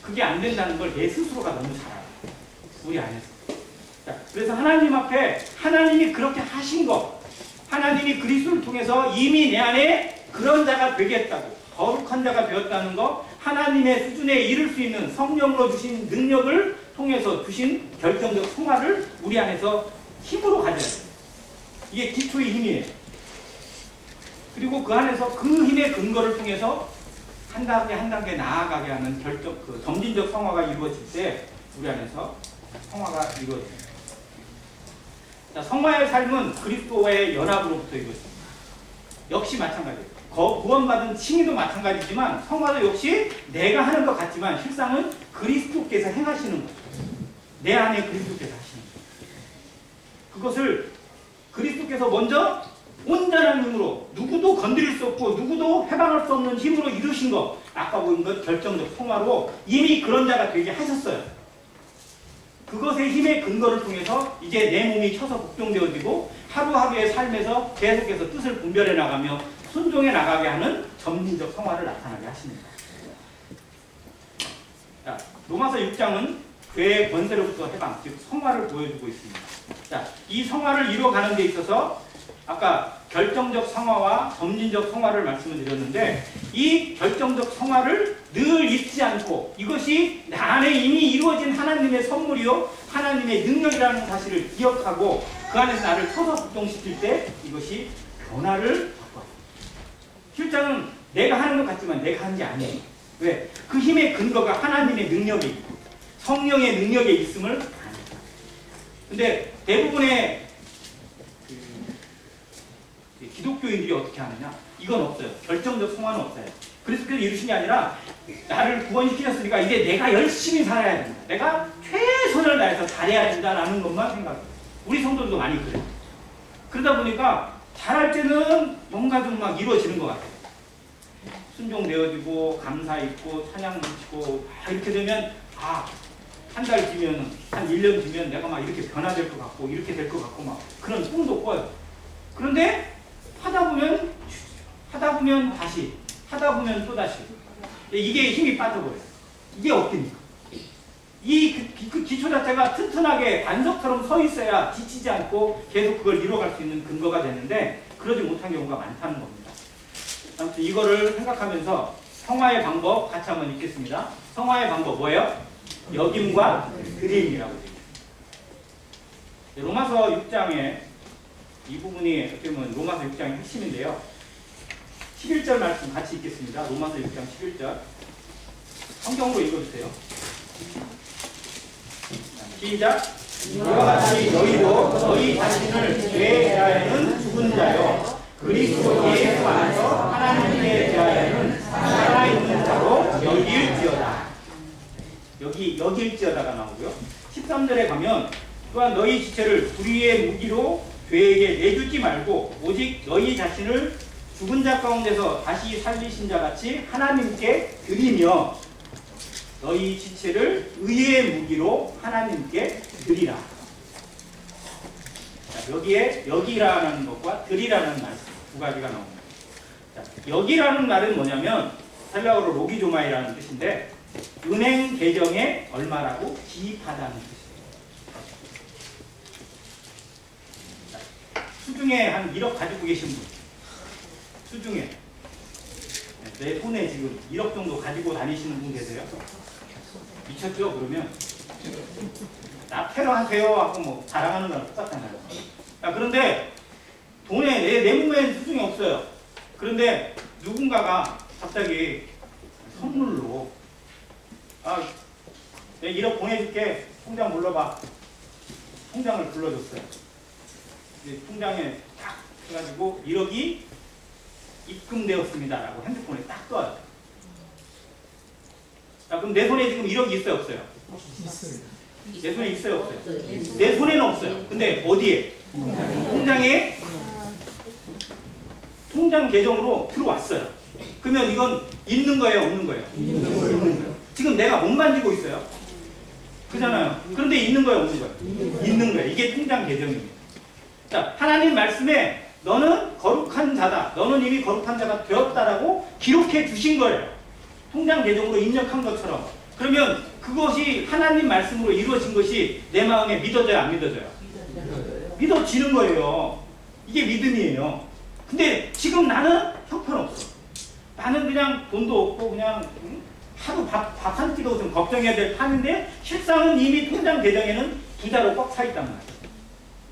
그게 안 된다는 걸 내 스스로가 너무 잘 알아요. 우리 안에서. 자, 그래서 하나님 앞에 하나님이 그렇게 하신 것, 하나님이 그리스도를 통해서 이미 내 안에 그런 자가 되겠다고, 거룩한 자가 되었다는 것, 하나님의 수준에 이를 수 있는 성령으로 주신 능력을 통해서 주신 결정적 성화를 우리 안에서 힘으로 가져야 돼요. 이게 기초의 힘이에요. 그리고 그 안에서 그 힘의 근거를 통해서 한 단계 한 단계 나아가게 하는 점진적 성화가 이루어질 때 우리 안에서 성화가 이루어집니다. 자, 성화의 삶은 그리스도와의 연합으로부터 이루어집니다. 역시 마찬가지예요. 구원받은 칭의도 마찬가지지만 성화도 역시 내가 하는 것 같지만 실상은 그리스도께서 행하시는 거죠. 내 안에 그리스도께서 하시는 거죠. 그것을 그리스도께서 먼저 온전한 힘으로 누구도 건드릴 수 없고 누구도 해방할 수 없는 힘으로 이루신 것, 아까 보인 것 결정적 성화로 이미 그런 자가 되게 하셨어요. 그것의 힘의 근거를 통해서 이제 내 몸이 쳐서 복종되어지고 하루하루의 삶에서 계속해서 뜻을 분별해 나가며 순종해 나가게 하는 점진적 성화를 나타나게 하십니다. 자, 로마서 6장은 죄의 권세로부터 해방, 즉 성화를 보여주고 있습니다. 자, 이 성화를 이루어가는 데 있어서 아까 결정적 성화와 점진적 성화를 말씀을 드렸는데 이 결정적 성화를 늘 잊지 않고 이것이 나 안에 이미 이루어진 하나님의 선물이요 하나님의 능력이라는 사실을 기억하고 그 안에서 나를 서서 복종시킬 때 이것이 변화를 바꿔요. 실장은 내가 하는 것 같지만 내가 하는 게 아니에요. 왜? 그 힘의 근거가 하나님의 능력에 있고 성령의 능력에 있음을 아니까. 근데 대부분의 기독교인들이 어떻게 하느냐? 이건 없어요. 결정적 성화는 없어요. 그리스도께서 이루신 게 아니라 나를 구원시키셨으니까 이제 내가 열심히 살아야 된다. 내가 최선을 다해서 잘해야 된다라는 것만 생각해요. 우리 성도들도 많이 그래요. 그러다 보니까 잘할 때는 뭔가 좀 막 이루어지는 것 같아요. 순종되어지고 감사 있고 찬양 넘치고 이렇게 되면 한 달 뒤면 한 1년 뒤면 내가 막 이렇게 변화될 것 같고 이렇게 될 것 같고 막 그런 꿈도 꿔요. 그런데 하다 보면 다시 하다 보면 또 다시 이게 힘이 빠져버려요. 이게 어떻습니까? 이 기초 자체가 튼튼하게 반석처럼 서 있어야 지치지 않고 계속 그걸 이뤄갈 수 있는 근거가 되는데 그러지 못한 경우가 많다는 겁니다. 아무튼 이거를 생각하면서 성화의 방법 같이 한번 읽겠습니다. 성화의 방법 뭐예요? 여김과 드림이라고 되어 있습니다. 로마서 6장에 이 부분이 어떻게 보면 로마서 6장의 핵심인데요. 11절 말씀 같이 읽겠습니다. 로마서 6장 11절 성경으로 읽어주세요. 시작. 이와 같이 너희도 너희 자신을 죄에 대하여는 죽은 자요 그리스도 예수 안에서 하나님께 대하여는 살아있는 자로 여길지어다. 여기 여길지어다가 나오고요. 13절에 가면 또한 너희 지체를 불의의 무기로 죄에게 내주지 말고 오직 너희 자신을 죽은 자 가운데서 다시 살리신 자 같이 하나님께 드리며 너희 지체를 의의 무기로 하나님께 드리라. 여기에 여기라는 것과 들이라는 말 두 가지가 나옵니다. 자, 여기라는 말은 뭐냐면 헬라어로 로기조마이라는 뜻인데 은행 계정에 얼마라고 기입하다는 뜻이에요. 자, 수중에 한 1억 가지고 계신 분, 수중에 내 손에 지금 1억 정도 가지고 다니시는 분 계세요? 미쳤죠? 그러면 나 테러하세요 하고 뭐 자랑하는 거랑 똑같잖아요. 자, 그런데 돈에 내 몸에 수중이 없어요. 그런데 누군가가 갑자기 선물로 내가 1억 보내줄게. 통장 불러봐. 통장을 불러줬어요. 통장에 딱 해가지고 1억이 입금되었습니다 라고 핸드폰에 딱 떠요. 자, 그럼 내 손에 지금 1억이 있어요? 없어요? 있어요. 내 손에 있어요? 없어요? 내 손에는 없어요. 근데 어디에? 통장에 통장 계정으로 들어왔어요. 그러면 이건 있는 거예요? 없는 거예요? 있는 거예요. 지금 내가 못 만지고 있어요. 그잖아요. 그런데 있는 거예요? 없는 거예요? 있는 거예요. 이게 통장 계정입니다. 자, 하나님 말씀에 너는 거룩한 자다. 너는 이미 거룩한 자가 되었다라고 기록해 주신 거예요. 통장 계정으로 입력한 것처럼. 그러면 그것이 하나님 말씀으로 이루어진 것이 내 마음에 믿어져요? 안 믿어져요? 믿어지는 거예요. 이게 믿음이에요. 근데 지금 나는 형편없어. 나는 그냥 돈도 없고 그냥 하루 밥 한 끼도 좀 걱정해야 될 판인데 실상은 이미 통장 계정에는 부자로 꽉 차 있단 말이에요.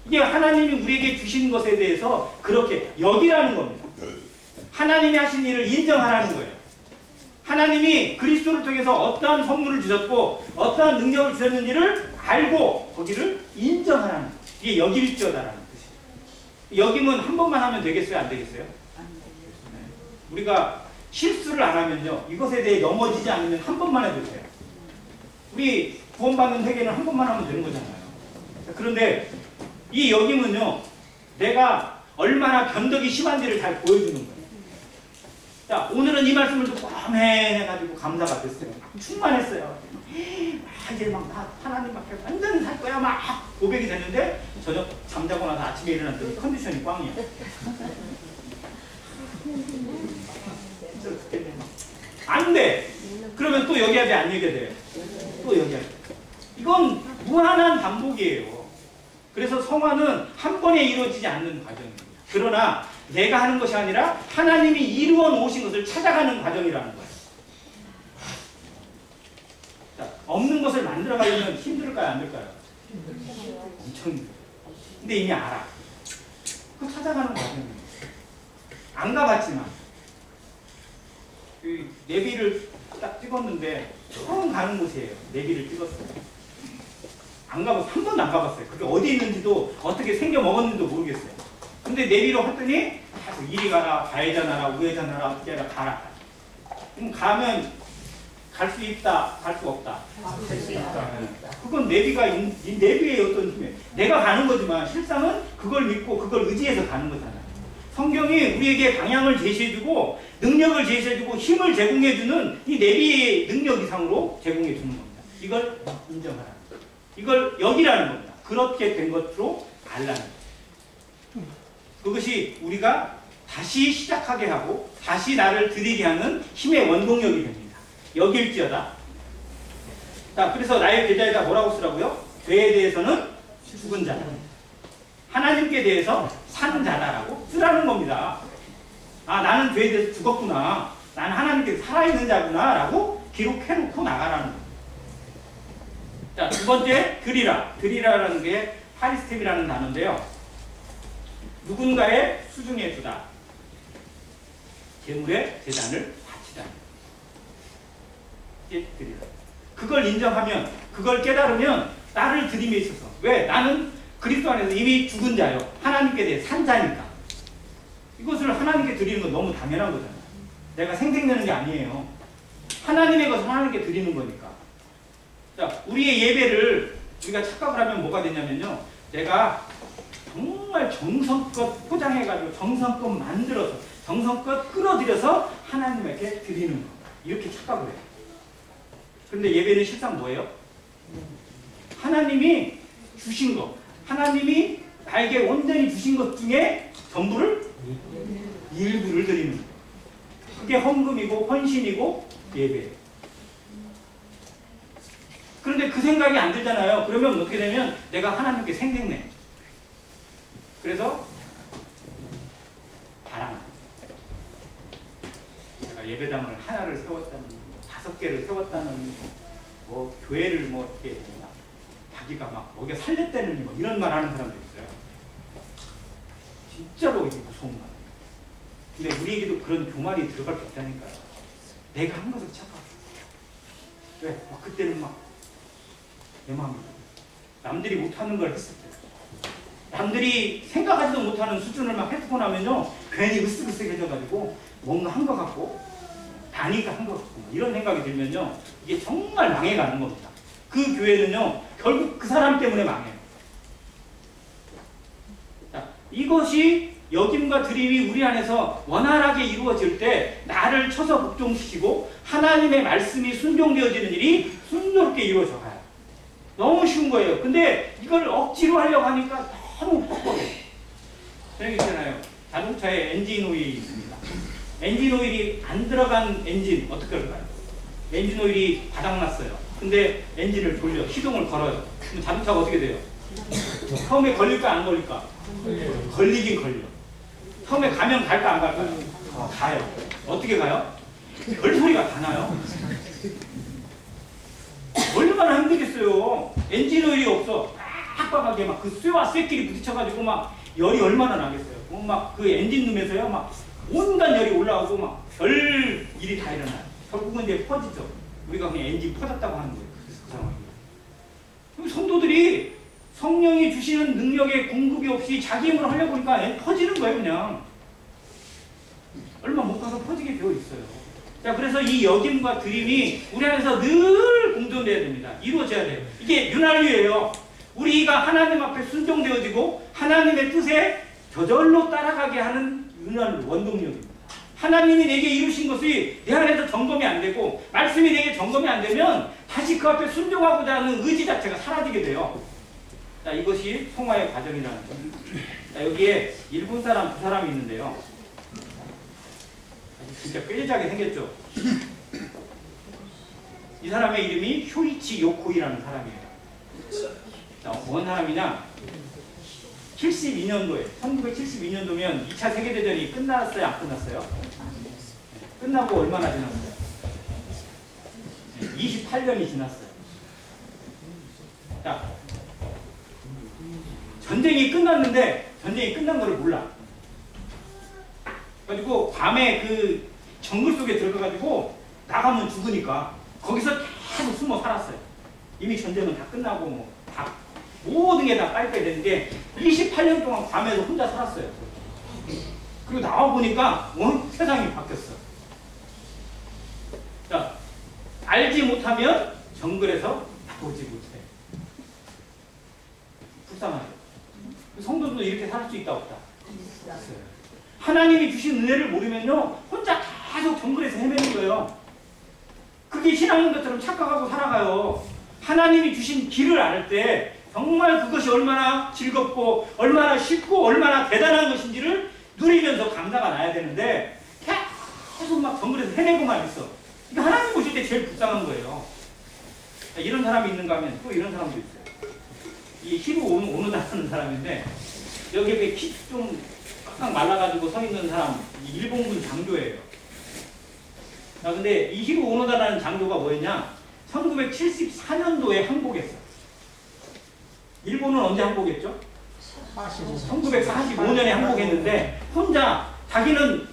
이게 하나님이 우리에게 주신 것에 대해서 그렇게 여기라는 겁니다. 하나님이 하신 일을 인정하라는 거예요. 하나님이 그리스도를 통해서 어떠한 선물을 주셨고 어떠한 능력을 주셨는지를 알고 거기를 인정하라는 거예요. 이게 여길지어다라는 뜻이에요. 여김은 한 번만 하면 되겠어요? 안 되겠어요? 우리가 실수를 안 하면요. 이것에 대해 넘어지지 않으면 한 번만 해도 돼요. 우리 구원받는 회개는 한 번만 하면 되는 거잖아요. 그런데 이 여김은요. 내가 얼마나 변덕이 심한지를 잘 보여주는 거예요. 자, 오늘은 이 말씀을 듣고 아멘해가지고 감사가 됐어요. 충만했어요. 이제 막 나 하나님 밖에 완전히 살 거야 막 고백이 됐는데 저녁 잠자고 나서 아침에 일어났더니 컨디션이 꽝이야. 안 돼. 그러면 또 여기야 돼? 안 여기야 돼? 또 여기야 돼. 이건 무한한 반복이에요. 그래서 성화는 한 번에 이루어지지 않는 과정입니다. 그러나 내가 하는 것이 아니라 하나님이 이루어 놓으신 것을 찾아가는 과정이라는 거예요. 자, 없는 것을 만들어가려면 힘들까요? 안 될까요? 엄청 힘들어요. 근데 이미 알아. 그거 찾아가는 과정입니다. 안 가봤지만 그 내비를 딱 찍었는데 처음 가는 곳이에요. 내비를 찍었어요. 안 가봤어요. 한 번도 안 가봤어요. 그게 어디 있는지도 어떻게 생겨 먹었는지도 모르겠어요. 근데 내비로 했더니 이리 가라, 좌회전 하라, 우회전 하라, 어떻게 하라, 가라. 그럼 가면 갈 수 있다, 갈 수 없다. 그건 내비가 내비의 어떤 힘이에요. 내가 가는 거지만 실상은 그걸 믿고 그걸 의지해서 가는 거잖아요. 성경이 우리에게 방향을 제시해주고 능력을 제시해주고 힘을 제공해주는 이 내비의 능력 이상으로 제공해주는 겁니다. 이걸 인정하라는 거예요. 이걸 여기라는 겁니다. 그렇게 된 것으로 알라는 거예요. 그것이 우리가 다시 시작하게 하고 다시 나를 드리게 하는 힘의 원동력이 됩니다. 여길지어다. 자, 그래서 나의 계좌에다 뭐라고 쓰라고요? 죄에 대해서는 죽은 자다. 하나님께 대해서 산 자다라고 쓰라는 겁니다. 아, 나는 죄에 대해서 죽었구나. 나는 하나님께 살아있는 자구나 라고 기록해놓고 나가라는 겁니다. 자, 두 번째, 드리라. 드리라라는 게 파리스텝이라는 단어인데요. 누군가의 수중에 두다. 재물의 재단을 바치다. 이게 드리라. 그걸 인정하면, 그걸 깨달으면 나를 드림에 있어서. 왜? 나는 그리스도 안에서 이미 죽은 자요. 하나님께 대해 산 자니까. 이것을 하나님께 드리는 건 너무 당연한 거잖아요. 내가 생색내는 게 아니에요. 하나님의 것을 하나님께 드리는 거니까. 자, 우리의 예배를 우리가 착각을 하면 뭐가 되냐면요. 내가 정말 정성껏 포장해가지고 정성껏 만들어서 정성껏 끌어들여서 하나님에게 드리는 거. 이렇게 착각을 해요. 그런데 예배는 실상 뭐예요? 하나님이 주신 거. 하나님이 나에게 온전히 주신 것 중에 전부를 일부를 드리는 거예요. 그게 헌금이고 헌신이고 예배예요. 그런데 그 생각이 안 들잖아요. 그러면 어떻게 되면 내가 하나님께 생색내. 그래서 바람. 내가 예배당을 하나를 세웠다는, 5개를 세웠다는, 뭐 교회를 뭐 어떻게 했나, 자기가 막 목에 살렸다는 뭐 이런 말 하는 사람도 있어요. 진짜로 이게 무서운 말이에요. 근데 우리에게도 그런 교만이 들어갈 수 있다니까요. 내가 한 것을 착각. 왜? 그때는 막 내 마음이 남들이 못하는 걸 했을 때, 남들이 생각하지도 못하는 수준을 막 했고 나면요 괜히 으쓱으쓱해져가지고 뭔가 한 것 같고 다니까 한 것 같고 이런 생각이 들면요 이게 정말 망해가는 겁니다. 그 교회는요 결국 그 사람 때문에 망해요. 자, 이것이 여김과 드림이 우리 안에서 원활하게 이루어질 때 나를 쳐서 복종시키고 하나님의 말씀이 순종되어지는 일이 순조롭게 이루어져 가요. 너무 쉬운 거예요. 근데 이걸 억지로 하려고 하니까 너무 뻑뻑해요. 그런 게 있잖아요. 자동차에 엔진 오일이 있습니다. 엔진 오일이 안 들어간 엔진 어떻게 할까요? 엔진 오일이 바닥났어요. 근데 엔진을 돌려 시동을 걸어요. 그럼 자동차가 어떻게 돼요? 처음에 걸릴까 안 걸릴까? 걸리긴 걸려. 처음에 가면 갈까 안 갈까요? 가요. 어떻게 가요? 별 소리가 다 나요. 얼마나 힘들겠어요. 엔진 오일이 없어. 빡빡하게 막 그 쇠와 쇠끼리 부딪혀가지고 막 열이 얼마나 나겠어요. 막 그 엔진 룸에서요 막 온갖 열이 올라오고 막 별 일이 다 일어나요. 결국은 이제 퍼지죠. 우리가 그냥 엔진 퍼졌다고 하는 거예요. 그 상황이에요. 성도들이 성령이 주시는 능력의 공급이 없이 자기 힘으로 하려고 하니까 퍼지는 거예요. 그냥 얼마 못 가서 퍼지게 되어 있어요. 자, 그래서 이 여김과 드림이 우리 안에서 늘 공존돼야 됩니다. 이루어져야 돼요. 이게 윤활유예요. 우리가 하나님 앞에 순종되어지고 하나님의 뜻에 저절로 따라가게 하는 윤활유, 원동력입니다. 하나님이 내게 이루신 것이 내 안에서 점검이 안 되고 말씀이 내게 점검이 안 되면 다시 그 앞에 순종하고자 하는 의지 자체가 사라지게 돼요. 자, 이것이 성화의 과정이라는 거예요. 자, 여기에 일본 사람 두 사람이 있는데요. 진짜 꾀자게 생겼죠. 이 사람의 이름이 쇼이치 요코이라는 사람이에요. 자, 뭔 사람이냐? 72년도에 1972년도면 2차 세계대전이 끝났어요? 안 끝났어요? 끝나고 얼마나 지났어요? 28년이 지났어요. 자, 전쟁이 끝났는데 전쟁이 끝난 거를 몰라. 그래가지고 밤에 그 정글 속에 들어가가지고 나가면 죽으니까 거기서 계속 숨어 살았어요. 이미 전쟁은 다 끝나고 뭐 다 모든 게 다 빨리빨리 됐는데 28년 동안 밤에서 혼자 살았어요. 그리고 나와 보니까 세상이 바뀌었어. 자, 알지 못하면 정글에서 나오지 못해. 불쌍하죠. 성도도 이렇게 살 수 있다 없다? 있어요. 하나님이 주신 은혜를 모르면요 혼자 계속 정글에서 헤매는 거예요. 그게 신앙인 것처럼 착각하고 살아가요. 하나님이 주신 길을 알 때 정말 그것이 얼마나 즐겁고 얼마나 쉽고 얼마나 대단한 것인지를 누리면서 감사가 나야 되는데 계속 막 정글에서 헤매고만 있어. 그러니까 하나님 보실 때 제일 불쌍한 거예요. 이런 사람이 있는가 하면 또 이런 사람도 있어요. 이 히로 오노다라는 사람인데 여기에 키 좀 꽉 말라가지고 서 있는 사람, 일본군 장교예요. 자, 근데 이 히로 오노다라는 장교가 뭐였냐? 1974년도에 항복했어. 일본은 언제 항복했죠? 1945년에 항복했는데 혼자 자기는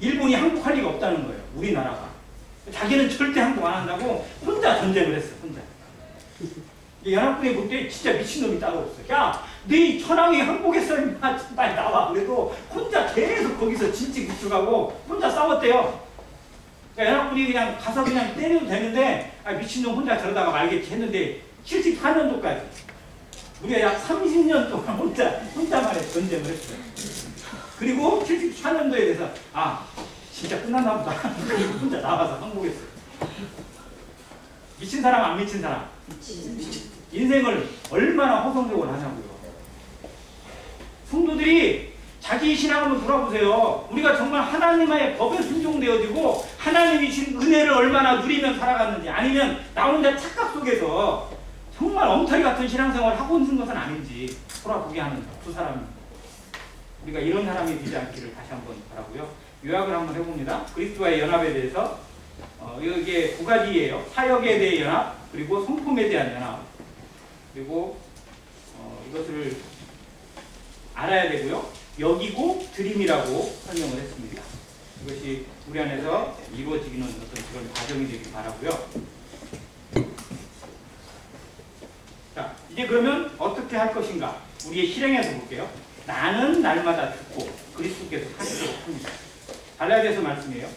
일본이 항복할 리가 없다는 거예요. 우리나라가. 자기는 절대 항복 안 한다고 혼자 전쟁을 했어. 혼자. 연합군이 볼 때 진짜 미친놈이 따로 없어. 야, 네 천황이 항복했어. 빨리 나와. 그래도 혼자 계속 거기서 진찍 구축하고 혼자 싸웠대요. 그러니까 연합군이 그냥 가서 그냥 때려도 되는데 미친놈 혼자 저러다가 말겠지 했는데 74년도까지 우리가 약 30년 동안 혼자만의 전쟁을 했어요. 그리고 74년도에 대해서 진짜 끝났나 보다. 그리고 혼자 나와서 항복했어요. 미친 사람 안 미친 사람? 인생을 얼마나 허송적으로 하냐고요. 성도들이 자기 신앙 한번 돌아보세요. 우리가 정말 하나님의 법에 순종되어지고 하나님이 주신 은혜를 얼마나 누리면 살아갔는지, 아니면 나 혼자 착각 속에서 정말 엉터리 같은 신앙생활을 하고 있는 것은 아닌지 돌아보게 하는 두 사람이, 우리가 이런 사람이 되지 않기를 다시 한번 바라고요. 요약을 한번 해봅니다. 그리스도와의 연합에 대해서 이게 두 가지예요. 사역에 대해 연합, 그리고 성품에 대한 연합, 그리고 이것을 알아야 되고요. 여기고 드림이라고 설명을 했습니다. 이것이 우리 안에서 이루어지기는 어떤 그런 과정이 되길 바라고요. 자, 이제 그러면 어떻게 할 것인가? 우리의 실행에서 볼게요. 나는 날마다 듣고 그리스도께서 하시도록 합니다. 갈라디아서 말씀이에요.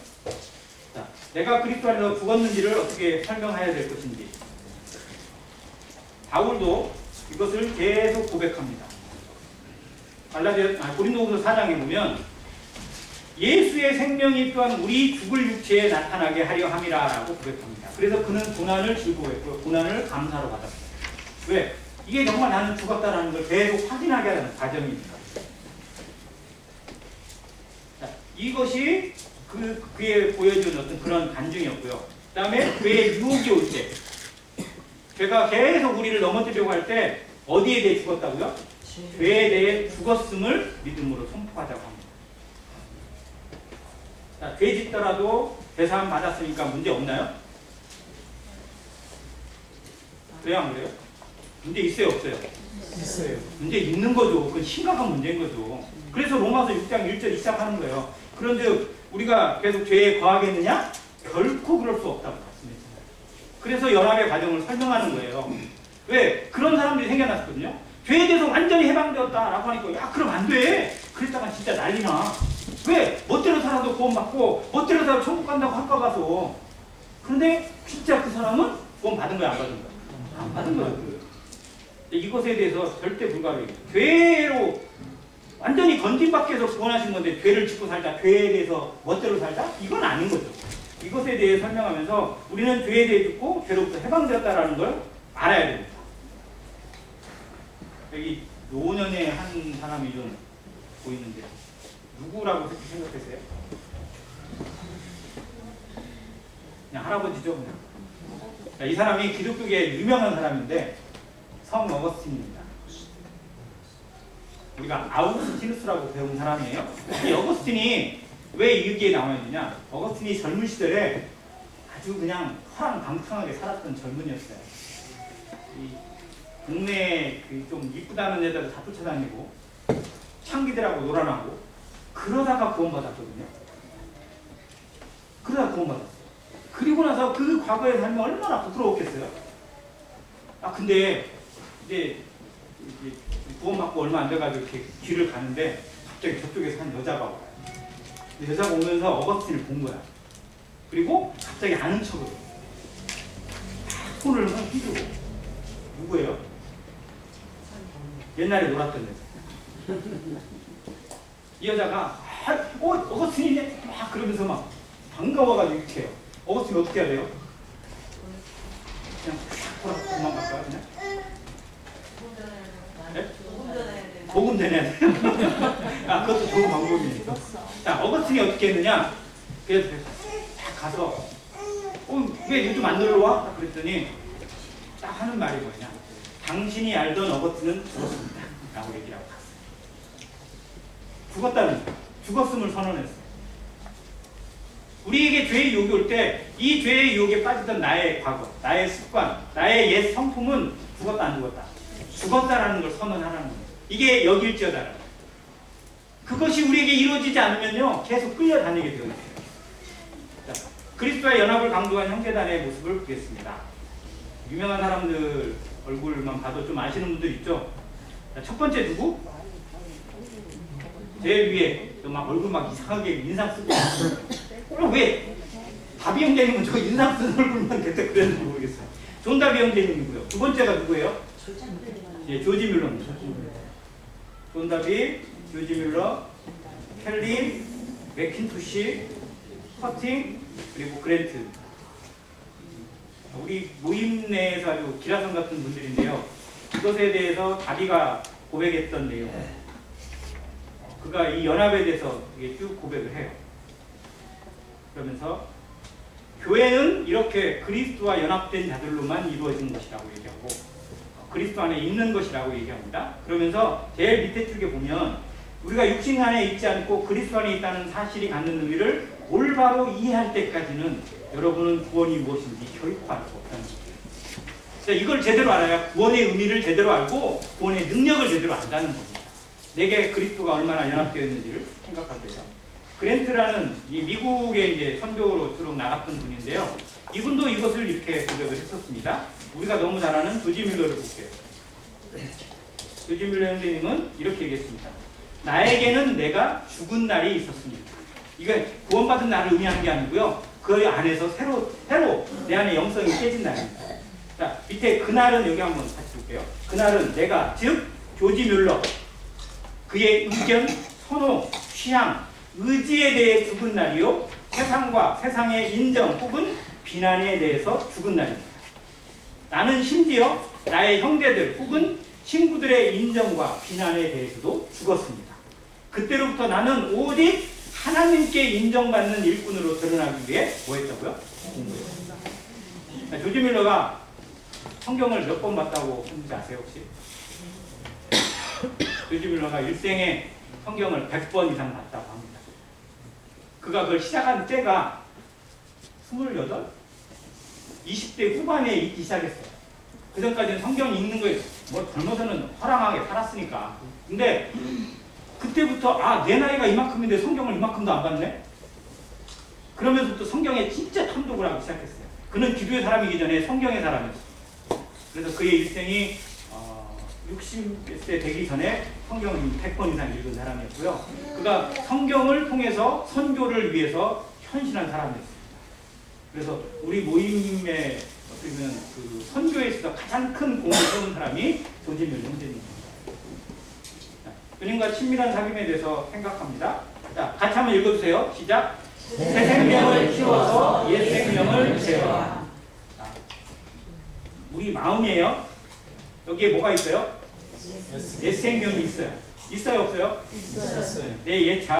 자, 내가 그리스도 안에서 죽었는지를 어떻게 설명해야 될 것인지. 바울도 이것을 계속 고백합니다. 고린도후서 4장에 보면 예수의 생명이 또한 우리 죽을 육체에 나타나게 하려 함이라 라고 고백합니다. 그래서 그는 고난을 즐거워했고 고난을 감사로 받았어요. 왜? 이게 정말 나는 죽었다라는 걸 계속 확인하게 하는 과정입니다. 자, 이것이 그에 보여준 어떤 그런 간증이었고요. 그 다음에 죄의 유혹이 올 때, 죄가 계속 우리를 넘어뜨리려고 할 때 어디에 대해 죽었다고요? 죄에 대해 죽었음을 믿음으로 선포하자고 합니다. 자, 죄 짓더라도 죄사함 받았으니까 문제 없나요? 그래요, 안 그래요? 문제 있어요, 없어요? 있어요. 문제 있는 거죠. 그건 심각한 문제인 거죠. 그래서 로마서 6장 1절 시작하는 거예요. 그런데 우리가 계속 죄에 거하겠느냐? 결코 그럴 수 없다고 말씀했잖아요. 그래서 연합의 과정을 설명하는 거예요. 왜? 그런 사람들이 생겨났거든요. 죄에 대해서 완전히 해방되었다라고 하니까 야 그럼 안 돼. 그랬다가 진짜 난리나. 왜? 멋대로 살아도 구원받고 멋대로 살아도 천국 간다고 할까 봐서. 그런데 진짜 그 사람은 구원 받은 거야, 안 받은 거야? 안 받은 거예요. 이것에 대해서 절대 불가능해요. 죄로 완전히 건진 밖에서 구원하신 건데 죄를 짓고 살자, 죄에 대해서 멋대로 살자? 이건 아닌 거죠. 이것에 대해 설명하면서 우리는 죄에 대해 듣고 죄로부터 해방되었다라는 걸 알아야 됩니다. 여기 노년의 한 사람이 좀 보이는데 누구라고 생각했어요? 그냥 할아버지죠, 그냥. 자, 이 사람이 기독교계에 유명한 사람인데 성 어거스틴입니다. 우리가 아우구스티누스라고 배운 사람이에요. 이 어거스틴이 왜 여기에 나와 있느냐? 어거스틴이 젊은 시절에 아주 그냥 허랑방탕하게 살았던 젊은이였어요. 이 동네에 좀 이쁘다는 애들 다 쫓아다니고 창기들하고 놀아나고 그러다가 구원받았거든요. 그러다가 구원받았어요. 그리고 나서 그 과거의 삶이 얼마나 부끄러웠겠어요. 근데 이제 구원받고 얼마 안 돼가지고 이렇게 길을 가는데 갑자기 저쪽에서 한 여자가 와요. 여자가 오면서 어거스틴을 본 거야. 그리고 갑자기 아는 척으로 손을 막 휘두르고. 누구예요? 옛날에 놀았던 여자. 이 여자가 어거스틴이네 막 그러면서 막 반가워가지고 이렇게 해요. 어거스틴이 어떻게 해야 돼요? 그냥 싹 도망갈까요? 그냥? 네? 복음 전해야 돼요. 그것도 좋은 방법이니까. 자, 어거스틴이 어떻게 했느냐? 그래서 딱 가서 왜 요즘 안 놀러 와? 그랬더니 딱 하는 말이 뭐냐? 당신이 알던 어거스틴은 죽었습니다. 라고 얘기를 하고 갔어요. 죽었다는 거예요. 죽었음을 선언했어요. 우리에게 죄의 유혹이 올 때 이 죄의 유혹에 빠지던 나의 과거, 나의 습관, 나의 옛 성품은 죽었다 안 죽었다. 죽었다라는 걸 선언하라는 거예요. 이게 여길지어다라는 거예요. 그것이 우리에게 이루어지지 않으면요 계속 끌려다니게 되어 있어요. 자, 그리스도와 연합을 강조한 형제단의 모습을 보겠습니다. 유명한 사람들 얼굴만 봐도 좀 아시는 분들 있죠? 자, 첫 번째 누구? 제일 위에 막 얼굴 막 이상하게 인상 쓰고 왜? 다비 형제님은 저 인상 쓴 얼굴만 그때 그랬는지 모르겠어요. 존 다비 형제님이고요. 두 번째가 누구예요? 예, 조지 뮬러입니다. 존 다비, 조지 뮬러, 켈리, 맥킨토시, 커팅, 그리고 그랜트. 우리 모임 내에서 아주 기라성 같은 분들인데요. 이것에 대해서 다비가 고백했던 내용. 그가 이 연합에 대해서 이게 쭉 고백을 해요. 그러면서 교회는 이렇게 그리스도와 연합된 자들로만 이루어진 것이라고 얘기하고 그리스도 안에 있는 것이라고 얘기합니다. 그러면서 제일 밑에 쪽에 보면 우리가 육신 안에 있지 않고 그리스도 안에 있다는 사실이 갖는 의미를 올바로 이해할 때까지는 여러분은 구원이 무엇인지 결코 알 수 없다는 거예요. 이걸 제대로 알아야 구원의 의미를 제대로 알고 구원의 능력을 제대로 안다는 겁니다. 내게 그리스도가 얼마나 연합되어 있는지를 생각할 때죠. 그랜트라는 이 미국의 이제 선교로 주로 나갔던 분인데요. 이분도 이것을 이렇게 고백을 했었습니다. 우리가 너무 잘 아는 조지 뮬러를 볼게요. 조지 뮬러 선생님은 이렇게 얘기했습니다. 나에게는 내가 죽은 날이 있었습니다. 이게 구원받은 날을 의미하는 게 아니고요. 그 안에서 새로 내 안에 영성이 깨진 날입니다. 자, 밑에 그날은 여기 한번 같이 볼게요. 그날은 내가, 즉 조지 뮬러, 그의 의견, 선호, 취향, 의지에 대해 죽은 날이요. 세상과 세상의 인정 혹은 비난에 대해서 죽은 날입니다. 나는 심지어 나의 형제들 혹은 친구들의 인정과 비난에 대해서도 죽었습니다. 그때로부터 나는 오직 하나님께 인정받는 일꾼으로 드러나기 위해 뭐 했다고요? 공부했습니다. 조지 뮬러가 성경을 몇 번 봤다고 했는지 아세요 혹시? 조지 뮬러가 일생에 성경을 100번 이상 봤다고 합니다. 그가 그걸 시작한 때가 28? 20대 후반에 읽기 시작했어요. 그 전까지는 성경 읽는 거에 뭐 젊어서는 허랑하게 살았으니까. 근데 그때부터 아, 내 나이가 이만큼인데 성경을 이만큼도 안 봤네? 그러면서부터 성경에 진짜 탐독을 하기 시작했어요. 그는 기도의 사람이기 전에 성경의 사람이었어요. 그래서 그의 일생이 60세 되기 전에 성경을 100번 이상 읽은 사람이었고요. 그가 성경을 통해서 선교를 위해서 헌신한 사람이었습니다. 그래서 우리 모임의 어떻게 보면 그 선교에 있어서 가장 큰 공을 세운 사람이 조지 뮬러 선생님입니다. 주님과 친밀한 사귐에 대해서 생각합니다. 자, 같이 한번 읽어주세요. 시작. 새 생명을 키워서 옛 생명을 제어라. 우리 마음이에요. 여기에 뭐가 있어요? 옛 생명이 있어요. 있어요, 없어요? 있었어요. 내 옛